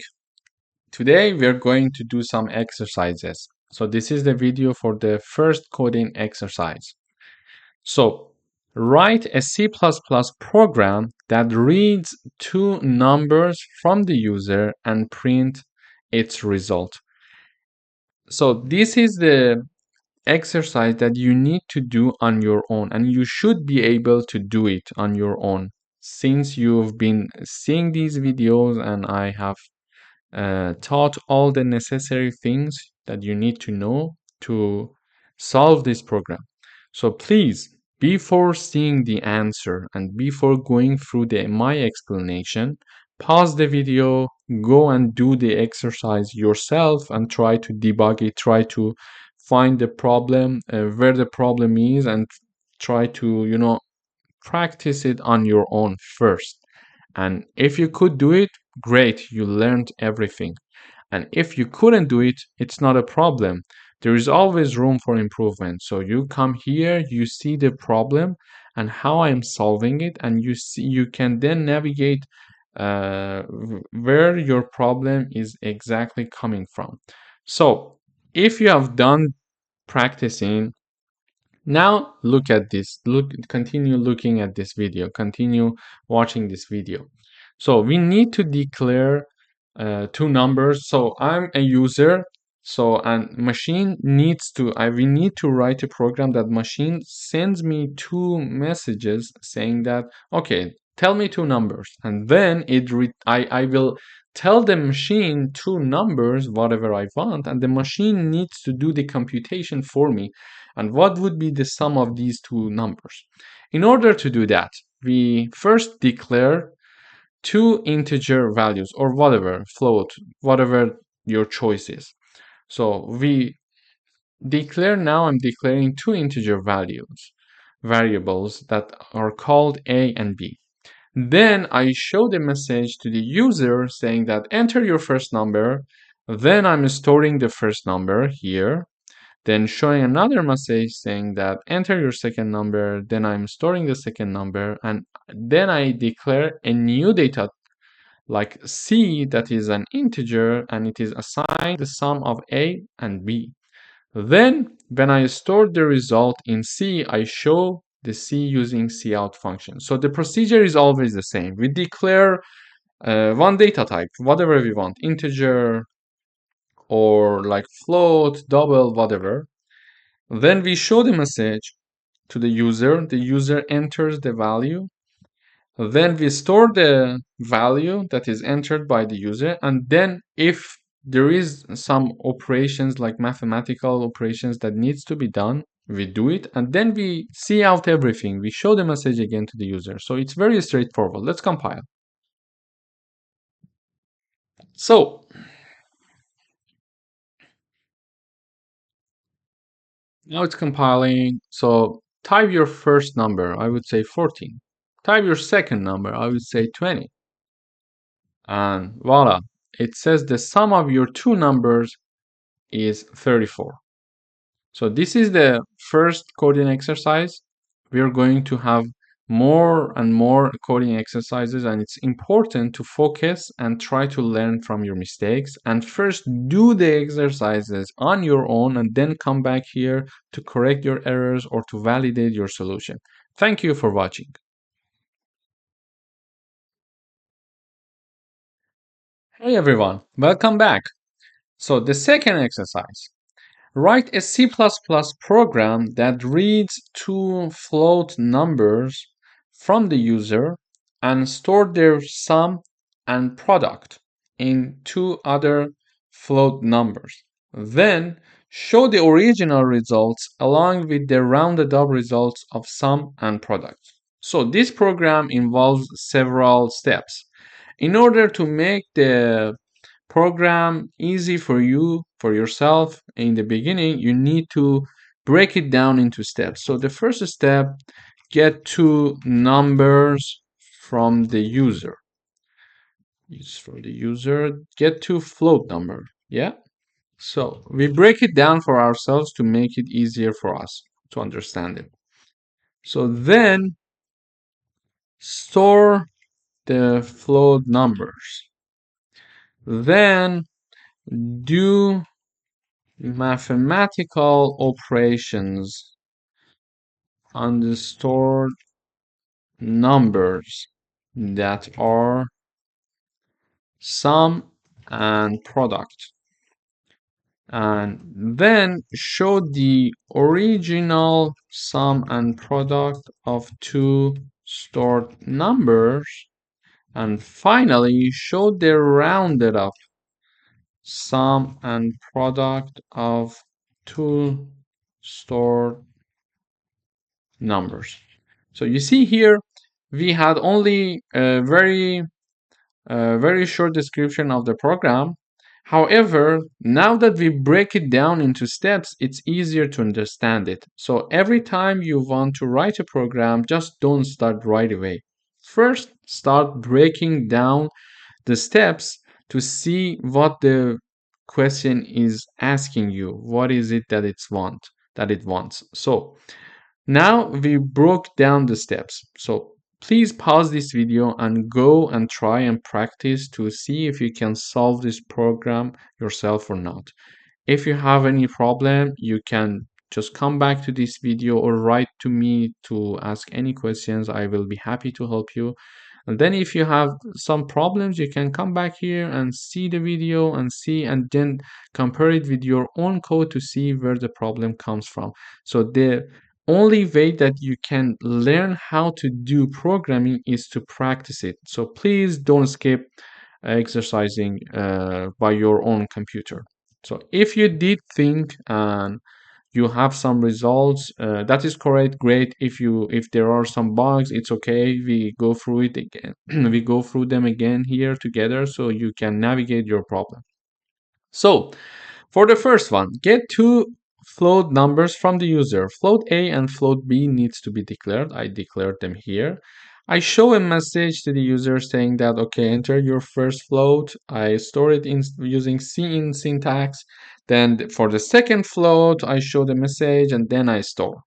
Today we are going to do some exercises. So this is the video for the first coding exercise. So write a C++ program that reads two numbers from the user and print its result. So this is the exercise that you need to do on your own, and you should be able to do it on your own since you've been seeing these videos and I have taught all the necessary things that you need to know to solve this program. So please, before seeing the answer and before going through my explanation, pause the video, go and do the exercise yourself and try to debug it, try to find the problem, where the problem is, and try to, practice it on your own first. And if you could do it, great, you learned everything. And if you couldn't do it, it's not a problem. There is always room for improvement. So you come here, you see the problem and how I'm solving it, and you can then navigate where your problem is exactly coming from. So if you have done practicing, now look at this. Continue looking at this video. Continue watching this video. So we need to declare two numbers. So I'm a user. So and machine needs to. We need to write a program that machine sends me two messages saying that okay, tell me two numbers, and then I will tell the machine two numbers, whatever I want, and the machine needs to do the computation for me. And what would be the sum of these two numbers? In order to do that, we first declare two integer values or whatever, float, whatever your choice is. So we declare now, I'm declaring two integer variables that are called A and B. Then I show the message to the user saying that enter your first number. Then I'm storing the first number here. Then showing another message saying that enter your second number, then I'm storing the second number, and then I declare a new data like C that is an integer and it is assigned the sum of A and B. Then when I store the result in C, I show the C using cout function. So the procedure is always the same. We declare one data type, whatever we want, integer or like float, double, whatever. Then we show the message to the user enters the value, then we store the value that is entered by the user, and then if there is some operations like mathematical operations that needs to be done, we do it, and then we see out everything. We show the message again to the user. So it's very straightforward. Let's compile. So now it's compiling. So type your first number, I would say 14. Type your second number, I would say 20. And voila, it says the sum of your two numbers is 34. So this is the first coding exercise. We are going to have more and more coding exercises, and it's important to focus and try to learn from your mistakes and first do the exercises on your own and then come back here to correct your errors or to validate your solution. Thank you for watching. Hey everyone, welcome back. So the second exercise. Write a C++ program that reads two float numbers from the user and store their sum and product in two other float numbers. Then show the original results along with the rounded up results of sum and product. So this program involves several steps. In order to make the program easy for you, for yourself in the beginning, you need to break it down into steps. So the first step, get two numbers from the user. Use for the user, get two float number. Yeah. So we break it down for ourselves to make it easier for us to understand it. So then store the float numbers. Then do mathematical operations on the stored numbers that are sum and product, and then show the original sum and product of two stored numbers, and finally show the rounded up sum and product of two stored numbers. So you see here, we had only a very short description of the program. However, now that we break it down into steps, it's easier to understand it. So every time you want to write a program, just don't start right away. First, start breaking down the steps to see what the question is asking you. What is it that it wants? So now we broke down the steps. So please pause this video and go and try and practice to see if you can solve this program yourself or not. If you have any problem, you can just come back to this video or write to me to ask any questions. I will be happy to help you. And then if you have some problems, you can come back here and see the video and then compare it with your own code to see where the problem comes from. So the only way that you can learn how to do programming is to practice it. So please don't skip exercising by your own computer. So if you did think and you have some results, that is correct, great. If there are some bugs, it's okay, we go through it again. We go through them again here together so you can navigate your problem. So for the first one, get two float numbers from the user. Float A and float B needs to be declared. I declared them here. I show a message to the user saying that, okay, enter your first float. I store it using cin syntax. Then for the second float, I show the message and then I store.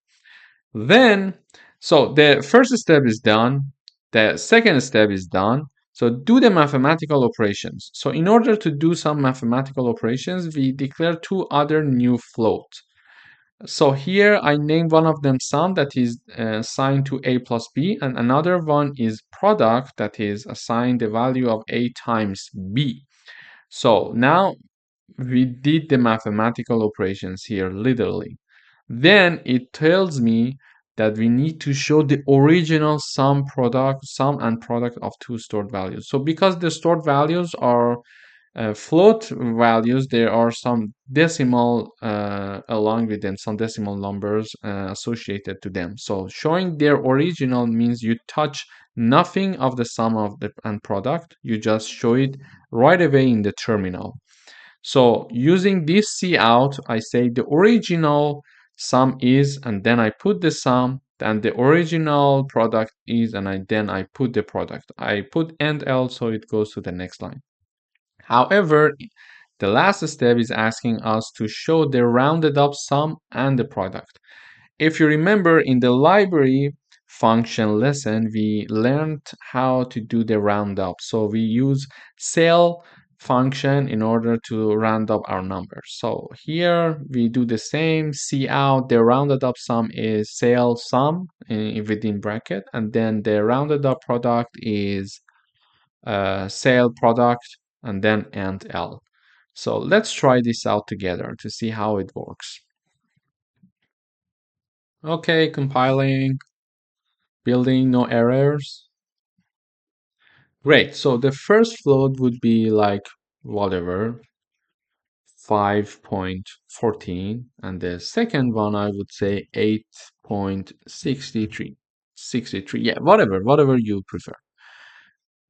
Then, so the first step is done. The second step is done. So do the mathematical operations. So in order to do some mathematical operations, we declare two other new floats. So here I name one of them sum, that is assigned to a plus b, and another one is product, that is assigned the value of a times b. So now we did the mathematical operations here literally. Then it tells me that we need to show the original sum and product of two stored values. So because the stored values are float values, there are some decimal along with them, some decimal numbers associated to them. So showing their original means you touch nothing of the sum of the and product. You just show it right away in the terminal. So using this cout, I say the original sum is, and then I put the sum, and the original product is, and then I put the product. I put end L so it goes to the next line. However, the last step is asking us to show the rounded up sum and the product. If you remember in the library function lesson, we learned how to do the round up. So we use cell function in order to round up our numbers. So here we do the same, cout, the rounded up sum is cell sum within bracket, and then the rounded up product is sale product, and then end L. So let's try this out together to see how it works. Okay, compiling, building, no errors. Great, so the first float would be like whatever, 5.14, and the second one I would say 8.63. 63, yeah, whatever you prefer.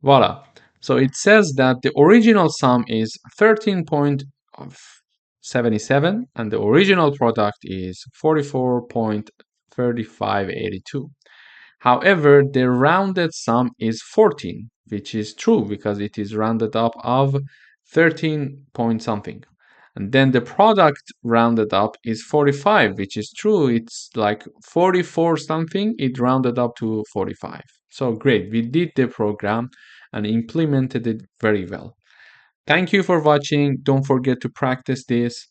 Voila. So it says that the original sum is 13.77 and the original product is 44.3582. However, the rounded sum is 14, which is true because it is rounded up of 13 point something. And then the product rounded up is 45, which is true. It's like 44 something. It rounded up to 45. So great. We did the program and implemented it very well. Thank you for watching. Don't forget to practice this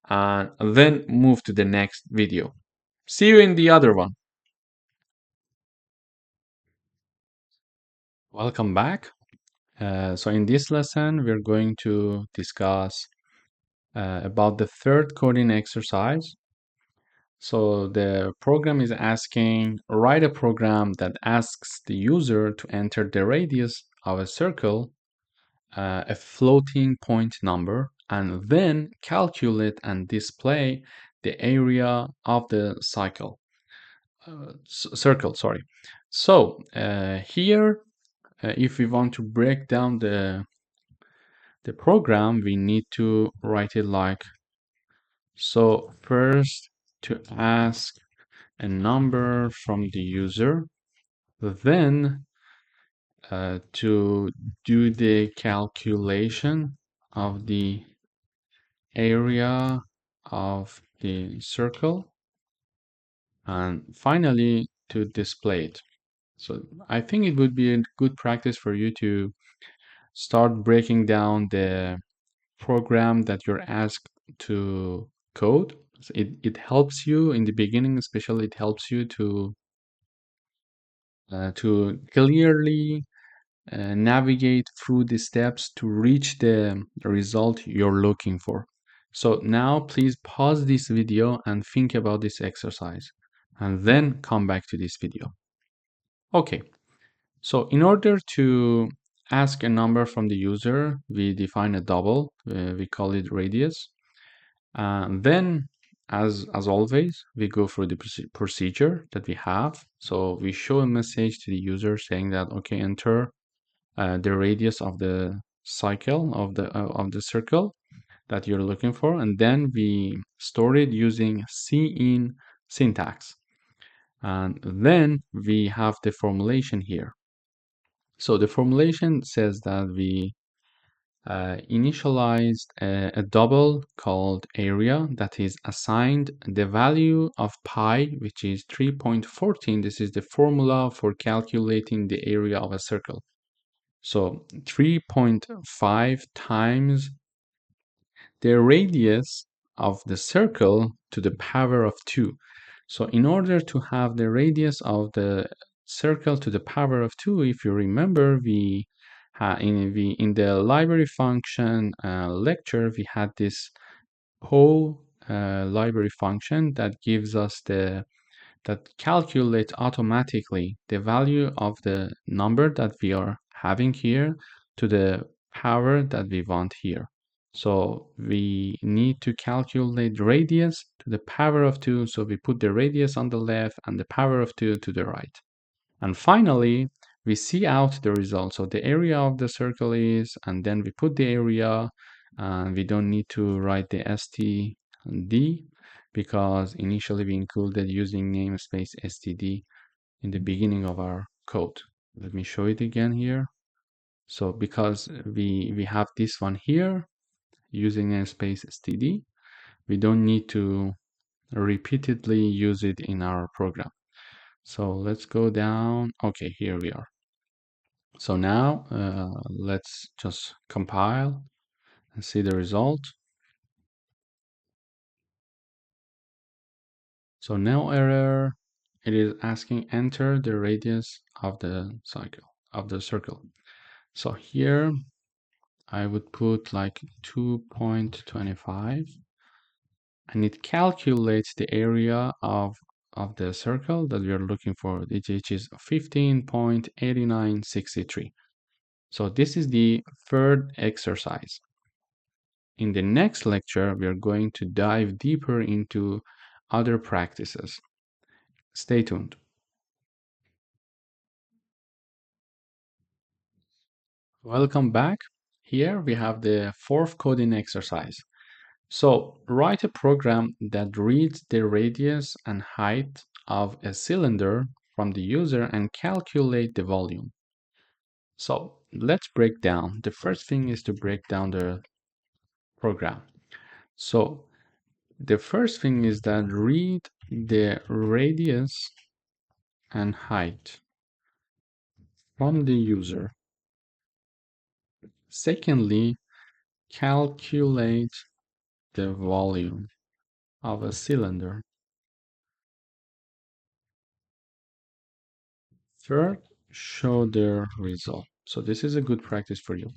and then move to the next video. See you in the other one. Welcome back. So in this lesson, we're going to discuss about the third coding exercise. So the program is asking, write a program that asks the user to enter the radius of a circle, a floating point number, and then calculate and display the area of the circle. So here, if we want to break down the program, we need to write it like so. First, to ask a number from the user, then to do the calculation of the area of the circle, and finally to display it. So I think it would be a good practice for you to start breaking down the program that you're asked to code. So it helps you in the beginning, especially it helps you to clearly navigate through the steps to reach the result you're looking for. So now please pause this video and think about this exercise and then come back to this video. Okay, so in order to ask a number from the user, we define a double, we call it radius. Then, as always, we go through the procedure that we have. So we show a message to the user saying that, okay, enter the radius of the cycle of the circle that you're looking for, and then we store it using cin syntax. And then we have the formulation here. So the formulation says that we initialized a double called area that is assigned the value of pi, which is 3.14. This is the formula for calculating the area of a circle. So 3.5 times the radius of the circle to the power of 2. So in order to have the radius of the circle to the power of 2, if you remember, we in the library function lecture, we had this whole library function that gives us that calculates automatically the value of the number that we are having here to the power that we want here. So we need to calculate radius to the power of 2. So we put the radius on the left and the power of 2 to the right. And finally, we see out the result. So the area of the circle is, and then we put the area, and we don't need to write the std because initially we included using namespace std in the beginning of our code. Let me show it again here. So because we have this one here using namespace std, we don't need to repeatedly use it in our program. So let's go down. Okay, here we are. So now let's just compile and see the result. So no error. It is asking enter the radius of the circle. So here I would put like 2.25, and it calculates the area of the circle that we are looking for, which is 15.8963. So this is the third exercise. In the next lecture, we are going to dive deeper into other practices. Stay tuned. Welcome back. Here we have the fourth coding exercise. So write a program that reads the radius and height of a cylinder from the user and calculate the volume. So let's break down. The first thing is to break down the program. So the first thing is that read the radius and height from the user. Secondly, calculate the volume of a cylinder. Third, show the result. So this is a good practice for you.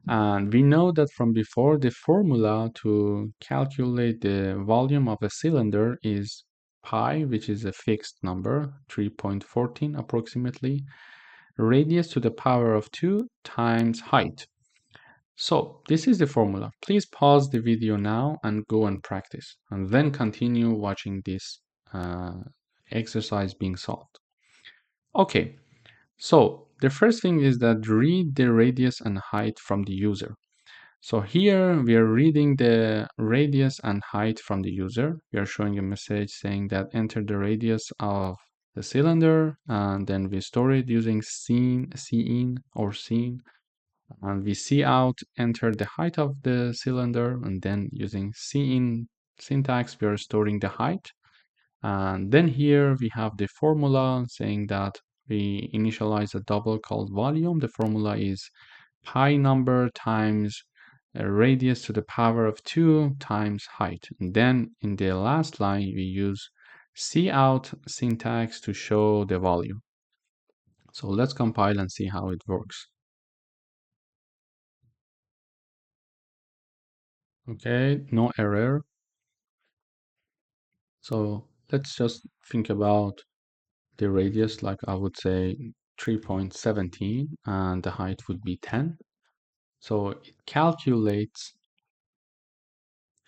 And we know that from before, the formula to calculate the volume of a cylinder is pi, which is a fixed number, 3.14 approximately, radius to the power of 2 times height. So this is the formula. Please pause the video now and go and practice, and then continue watching this exercise being solved. Okay, so the first thing is that read the radius and height from the user. So here we are reading the radius and height from the user. We are showing a message saying that enter the radius of the cylinder, and then we store it using cin or scene, and we see out enter the height of the cylinder, and then using cin syntax we are storing the height. And then here we have the formula saying that we initialize a double called volume. The formula is pi number times radius to the power of 2 times height. And then in the last line, we use cout syntax to show the volume. So let's compile and see how it works. Okay, no error. So let's just think about the radius, like I would say 3.17, and the height would be 10. So it calculates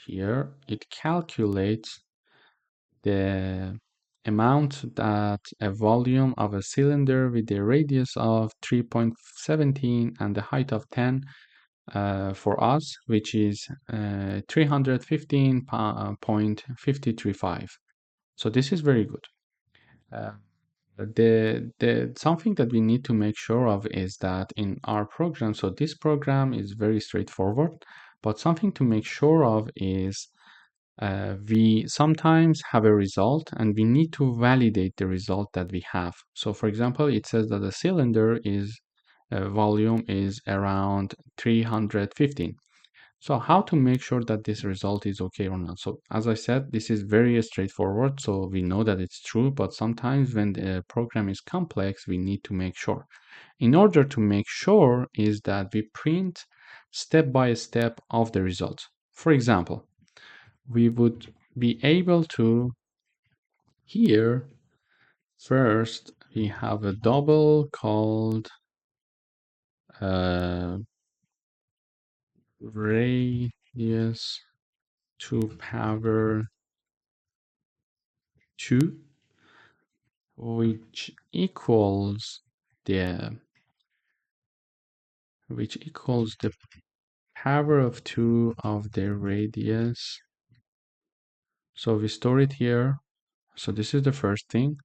here, it calculates the amount that a volume of a cylinder with a radius of 3.17 and the height of 10 for us, which is 315.535. So this is very good. The something that we need to make sure of is that in our program, so this program is very straightforward, but something to make sure of is we sometimes have a result and we need to validate the result that we have. So for example, it says that the cylinder is volume is around 315. So how to make sure that this result is okay or not? So as I said, this is very straightforward. So we know that it's true, but sometimes when the program is complex, we need to make sure. In order to make sure is that we print step by step of the result. For example, we would be able to here first we have a double called radius to power 2, which equals the power of 2 of the radius. So we store it here. So this is the first thing.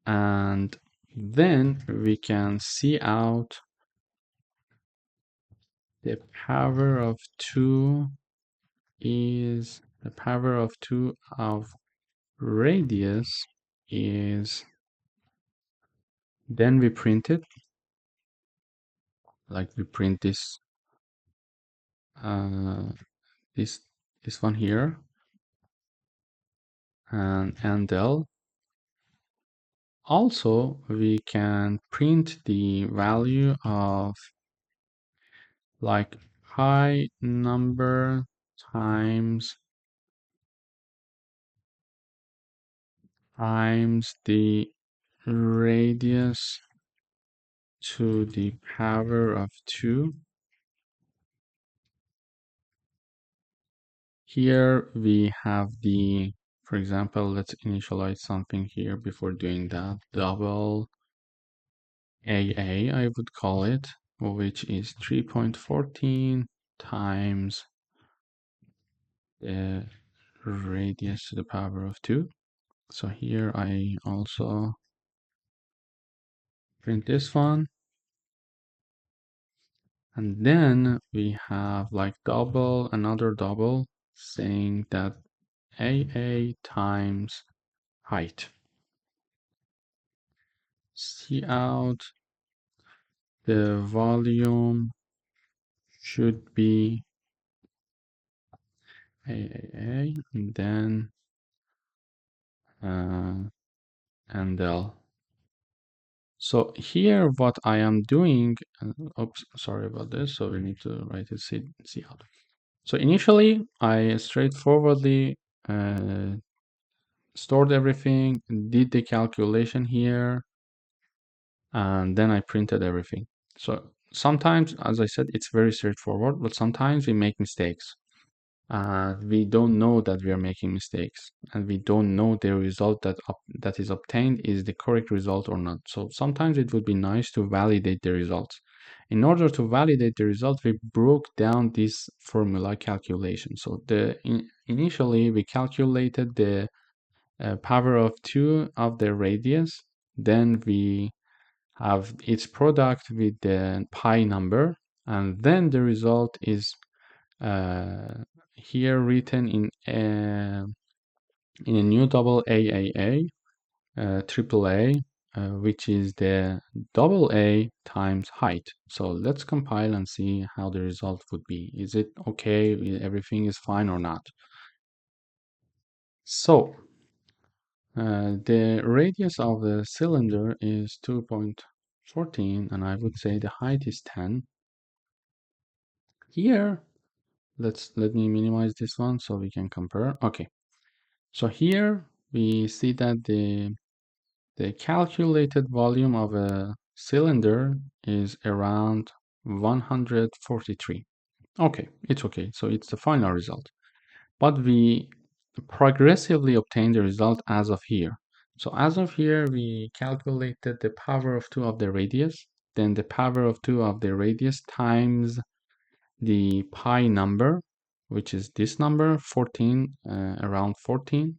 And then we can see out the power of 2 is the power of 2 of radius is, then we print it, like we print this uh, this one here, and del. Also, we can print the value of like pi number times the radius to the power of 2. Here we have the, for example, let's initialize something here before doing that. Double AA, I would call it, which is 3.14 times the radius to the power of 2. So here I also print this one. And then we have like double, another double, saying that AA times height. See out the volume should be AAA, and then and L. So here what I am doing, oops, sorry about this. So we need to write it see out. So initially I straightforwardly stored everything, did the calculation here, and then I printed everything. So sometimes, as I said, it's very straightforward, but sometimes we make mistakes. We don't know that we are making mistakes, and we don't know the result that is obtained is the correct result or not. So sometimes it would be nice to validate the results. In order to validate the result, we broke down this formula calculation. So initially we calculated the power of 2 of the radius. Then we have its product with the pi number, and then the result is here written in a new double AAA, triple A, which is the double A times height. So let's compile and see how the result would be. Is it okay? Everything is fine or not? So the radius of the cylinder is 2.14, and I would say the height is 10. Here, let me minimize this one so we can compare. Okay, so here we see that the calculated volume of a cylinder is around 143. Okay, it's okay. So it's the final result. But we progressively obtain the result as of here. So as of here, we calculated the power of 2 of the radius, then the power of 2 of the radius times the pi number, which is this number, 14, around 14.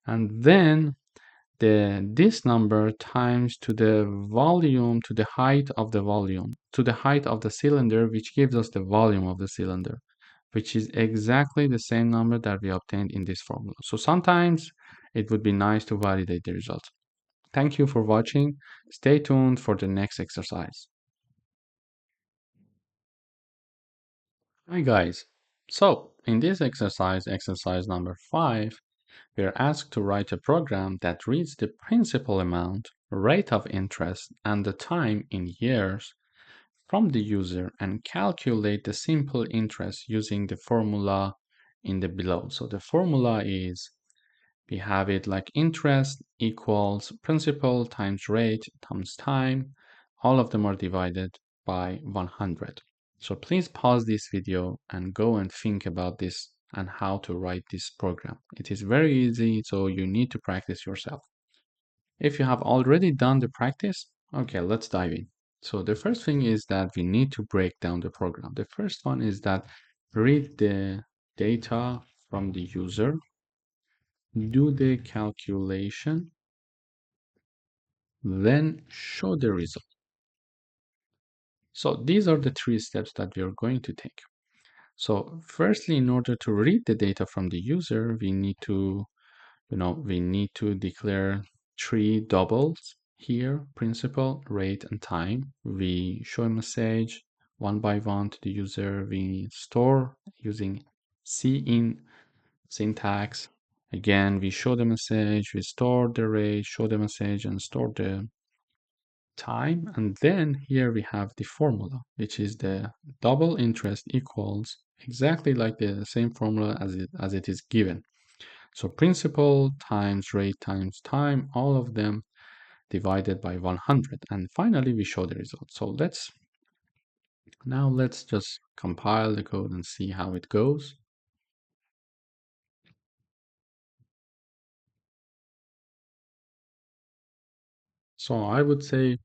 And then this number times to the volume, to the height of the volume, to the height of the cylinder, which gives us the volume of the cylinder, which is exactly the same number that we obtained in this formula. So sometimes it would be nice to validate the results. Thank you for watching. Stay tuned for the next exercise. Hi guys. So in this exercise number 5, we are asked to write a program that reads the principal amount, rate of interest, and the time in years from the user and calculate the simple interest using the formula in the below. So the formula is, we have it like interest equals principal times rate times time. All of them are divided by 100. So please pause this video and go and think about this and how to write this program. It is very easy, so you need to practice yourself. If you have already done the practice, okay, let's dive in. So the first thing is that we need to break down the program. The first one is that read the data from the user, do the calculation, then show the result. So these are the three steps that we are going to take. So firstly, in order to read the data from the user, we need to declare three doubles here: principal, rate, and time. We show a message one by one to the user. We store using cin syntax. Again, we show the message, we store the rate, show the message, and store the time. And then here we have the formula, which is the double interest equals exactly like the same formula as it is given. So principal times rate times time, all of them divided by 100. And finally, we show the result. So let's just compile the code and see how it goes. So I would say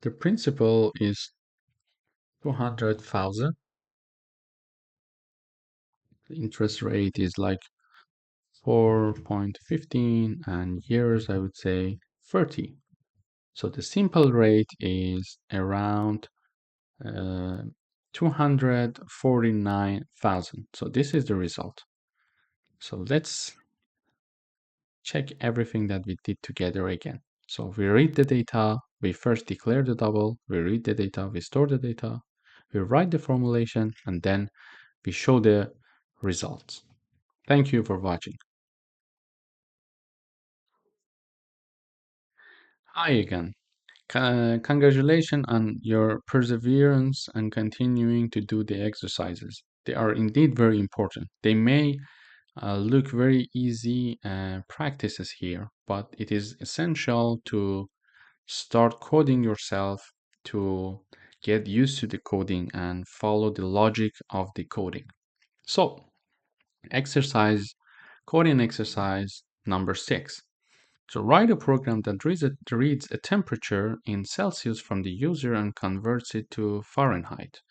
the principal is 200,000. The interest rate is like 4.15, and years, I would say 30. So the simple rate is around 249,000. So this is the result. So let's check everything that we did together again. So we read the data, we first declare the double, we read the data, we store the data, we write the formulation, and then we show the results. Thank you for watching. Hi again. Congratulations on your perseverance and continuing to do the exercises. They are indeed very important. They may look very easy practices here, but it is essential to start coding yourself, to get used to the coding and follow the logic of the coding. So, exercise, coding exercise number 6. So write a program that reads a temperature in Celsius from the user and converts it to Fahrenheit.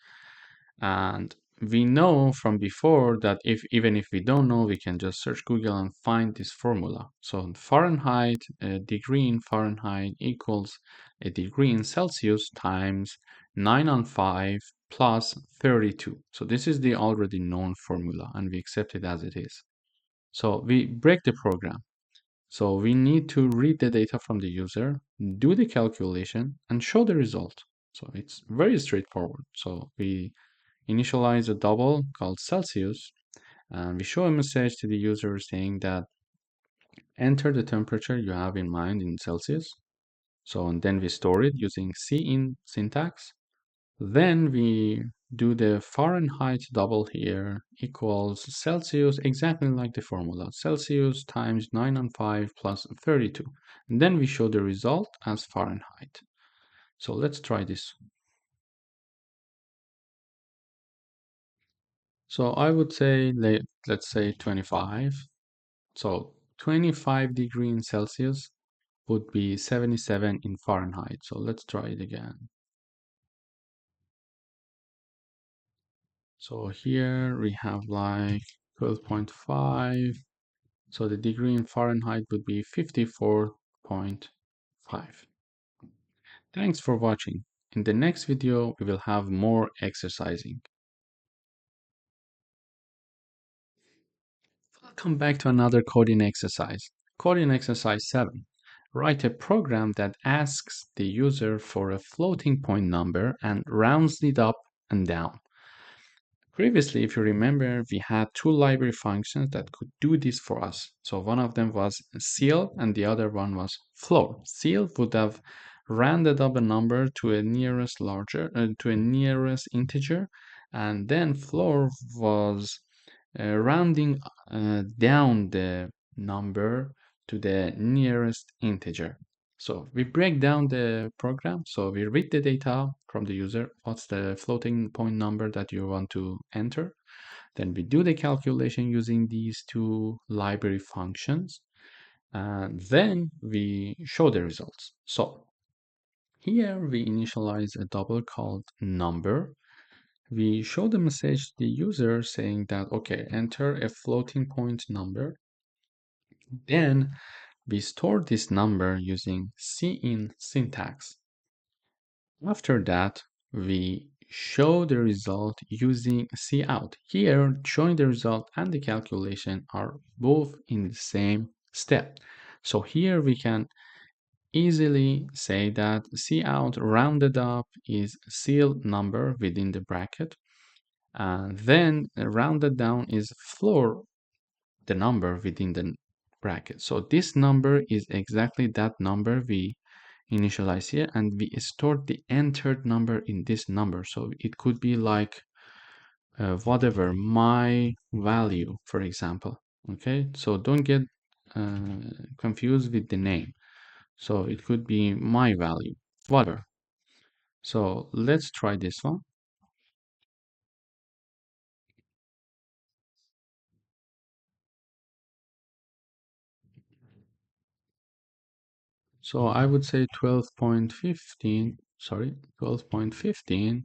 And we know from before that even if we don't know, we can just search Google and find this formula. So Fahrenheit, a degree in Fahrenheit equals a degree in Celsius times 9 on 5 plus 32. So this is the already known formula, and we accept it as it is. So we break the program. So we need to read the data from the user, do the calculation, and show the result. So it's very straightforward. So we initialize a double called Celsius, and we show a message to the user saying that enter the temperature you have in mind in Celsius. So and then we store it using cin syntax. Then we do the Fahrenheit double here equals Celsius, exactly like the formula. Celsius times 9 on 5 plus 32. And then we show the result as Fahrenheit. So let's try this. So I would say, let's say 25. So 25 degree in Celsius would be 77 in Fahrenheit. So let's try it again. So here we have like 12.5. So the degree in Fahrenheit would be 54.5. Thanks for watching. In the next video, we will have more exercising. Welcome back to another coding exercise. Coding exercise 7. Write a program that asks the user for a floating point number and rounds it up and down. Previously, if you remember, we had two library functions that could do this for us. So one of them was ceil and the other one was floor. Ceil would have rounded up a number to a nearest integer, and then floor was rounding down the number to the nearest integer. So we break down the program. So we read the data from the user. What's the floating point number that you want to enter? Then we do the calculation using these two library functions. And then we show the results. So here we initialize a double called number. We show the message to the user saying that, okay, enter a floating point number. Then we store this number using cin syntax. After that, we show the result using cout. Here, showing the result and the calculation are both in the same step. So here we can easily say that cout rounded up is sealed number within the bracket, and then rounded down is floor, the number within the bracket. So this number is exactly that number we initialize here, and we store the entered number in this number. So it could be like whatever, my value, for example. Okay, so don't get confused with the name. So it could be my value, whatever. So let's try this one. So I would say 12.15, sorry, 12.15.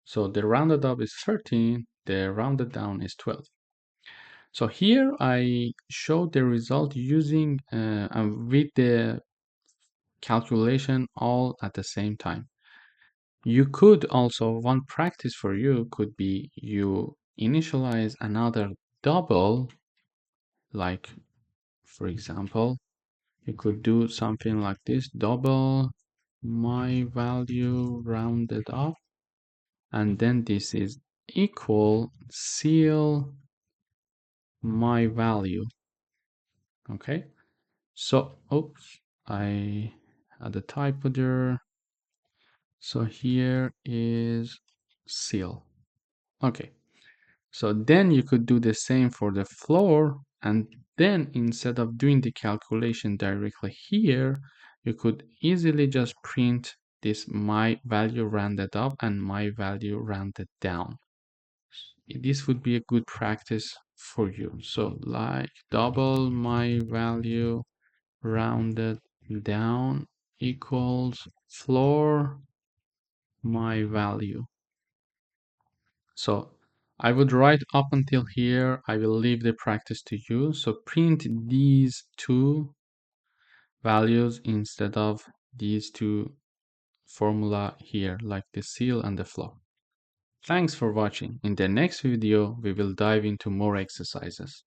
So the rounded up is 13, the rounded down is 12. So here I show the result using with the calculation all at the same time. You could also, one practice for you could be you initialize another double, like for example, you could do something like this, double my value rounded up, and then this is equal seal my value. Okay, so oops, I had a typo there. So here is seal. Okay, so then you could do the same for the floor, and then instead of doing the calculation directly here, you could easily just print this my value rounded up and my value rounded down. This would be a good practice for you. So like double my value rounded down equals floor my value. So I would write up until here. I will leave the practice to you. So print these two values instead of these two formula here, like the seal and the floor. Thanks for watching. In the next video, we will dive into more exercises.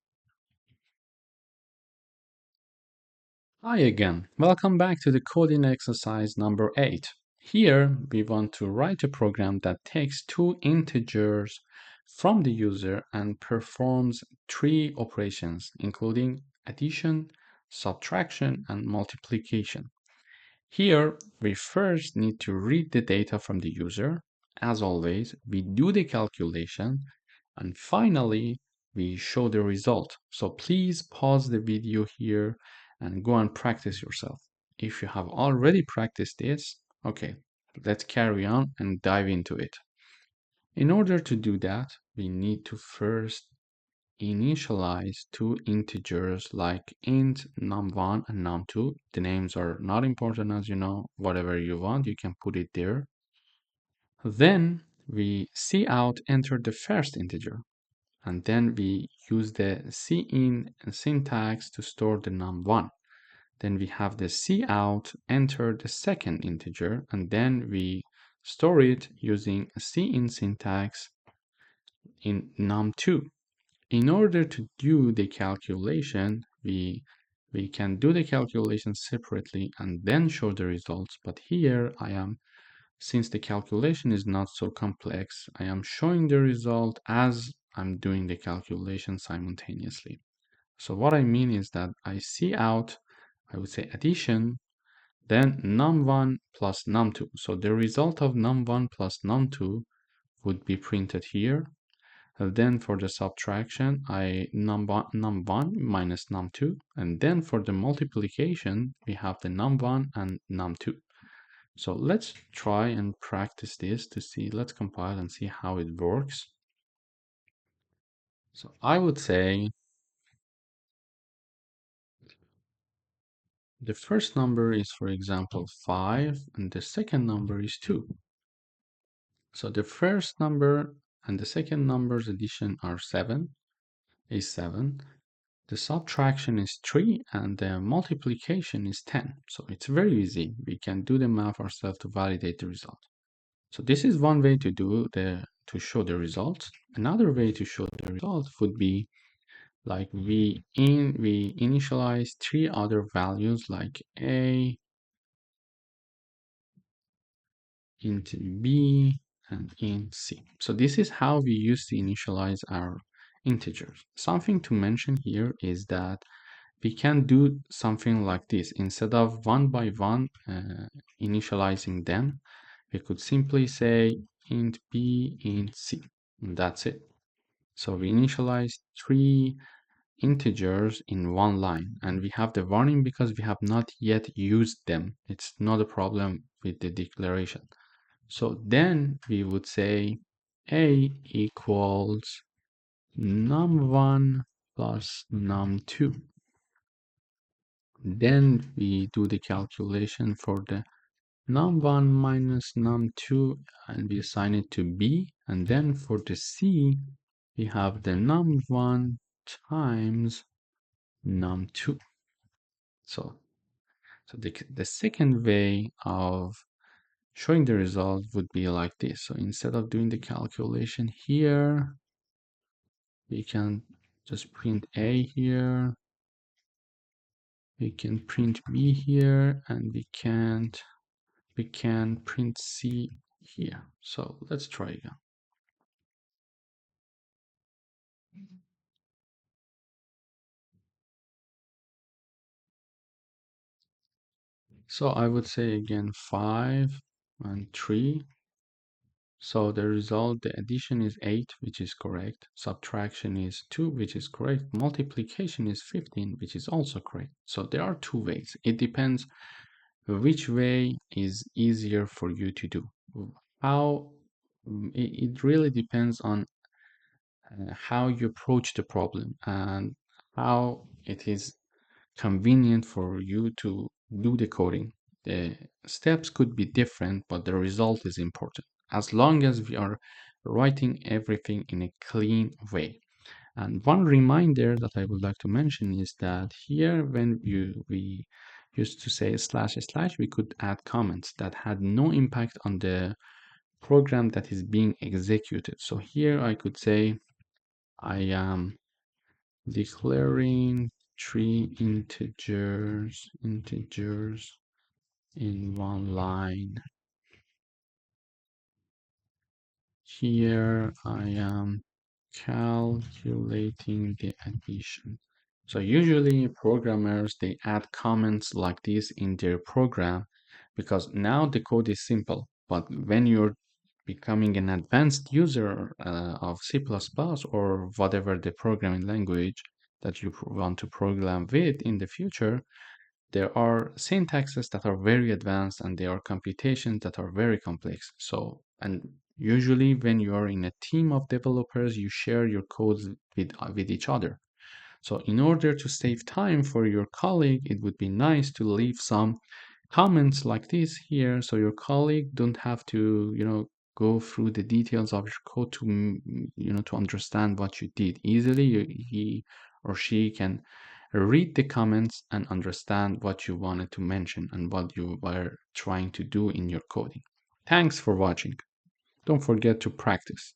Hi again. Welcome back to the coding exercise number 8. Here, we want to write a program that takes two integers from the user and performs three operations, including addition, subtraction, and multiplication. Here, we first need to read the data from the user. As always, we do the calculation, and finally, we show the result. So please pause the video here and go and practice yourself. If you have already practiced this, okay, let's carry on and dive into it. In order to do that, we need to first initialize two integers like int num1 and num2. The names are not important, as you know. Whatever you want, you can put it there. Then we cout enter the first integer, and then we use the cin syntax to store the num1. Then we have the cout enter the second integer, and then we store it using cin syntax in num2. In order to do the calculation, we can do the calculation separately and then show the results. But here since the calculation is not so complex, I am showing the result as I'm doing the calculation simultaneously. So what I mean is that I cout, I would say addition, then num1 plus num2. So the result of num1 plus num2 would be printed here. And then for the subtraction, I num1 minus num2. And then for the multiplication, we have the num1 and num2. So let's try and practice this to see. Let's compile and see how it works. So I would say the first number is, for example, 5, and the second number is 2. So the first number and the second number's addition are 7, is 7. The subtraction is 3, and the multiplication is 10. So it's very easy. We can do the math ourselves to validate the result. So this is one way to show the results. Another way to show the result would be like we initialize 3 other values like a, int b, and int c. So this is how we used to initialize our integers. Something to mention here is that we can do something like this. Instead of one by one initializing them, we could simply say int b, int c, and that's it. So we initialize 3 integers in one line, and we have the warning because we have not yet used them. It's not a problem with the declaration. So then we would say a equals num1 plus num2. Then we do the calculation for the num1 minus num2, and we assign it to b. And then for the c, we have the num1 times num2. So the second way of showing the result would be like this. So instead of doing the calculation here, we can just print a here, we can print b here, and we can print c here. So let's try again. So I would say again 5 and 3. So the result, the addition is 8, which is correct. Subtraction is 2, which is correct. Multiplication is 15, which is also correct. So there are 2 ways. It depends which way is easier for you to do. How it really depends on how you approach the problem and how it is convenient for you to do the coding. The steps could be different, but the result is important as long as we are writing everything in a clean way. And one reminder that I would like to mention is that here when we used to say slash slash, we could add comments that had no impact on the program that is being executed. So here I could say I am declaring 3 integers in one line. Here I am calculating the addition. So usually programmers, they add comments like this in their program because now the code is simple. But when you're becoming an advanced user of C++ or whatever the programming language that you want to program with in the future, there are syntaxes that are very advanced and there are computations that are very complex. So, and usually when you are in a team of developers, you share your codes with each other. So in order to save time for your colleague, it would be nice to leave some comments like this here so your colleague don't have to, go through the details of your code to, to understand what you did easily. He or she can read the comments and understand what you wanted to mention and what you were trying to do in your coding. Thanks for watching. Don't forget to practice.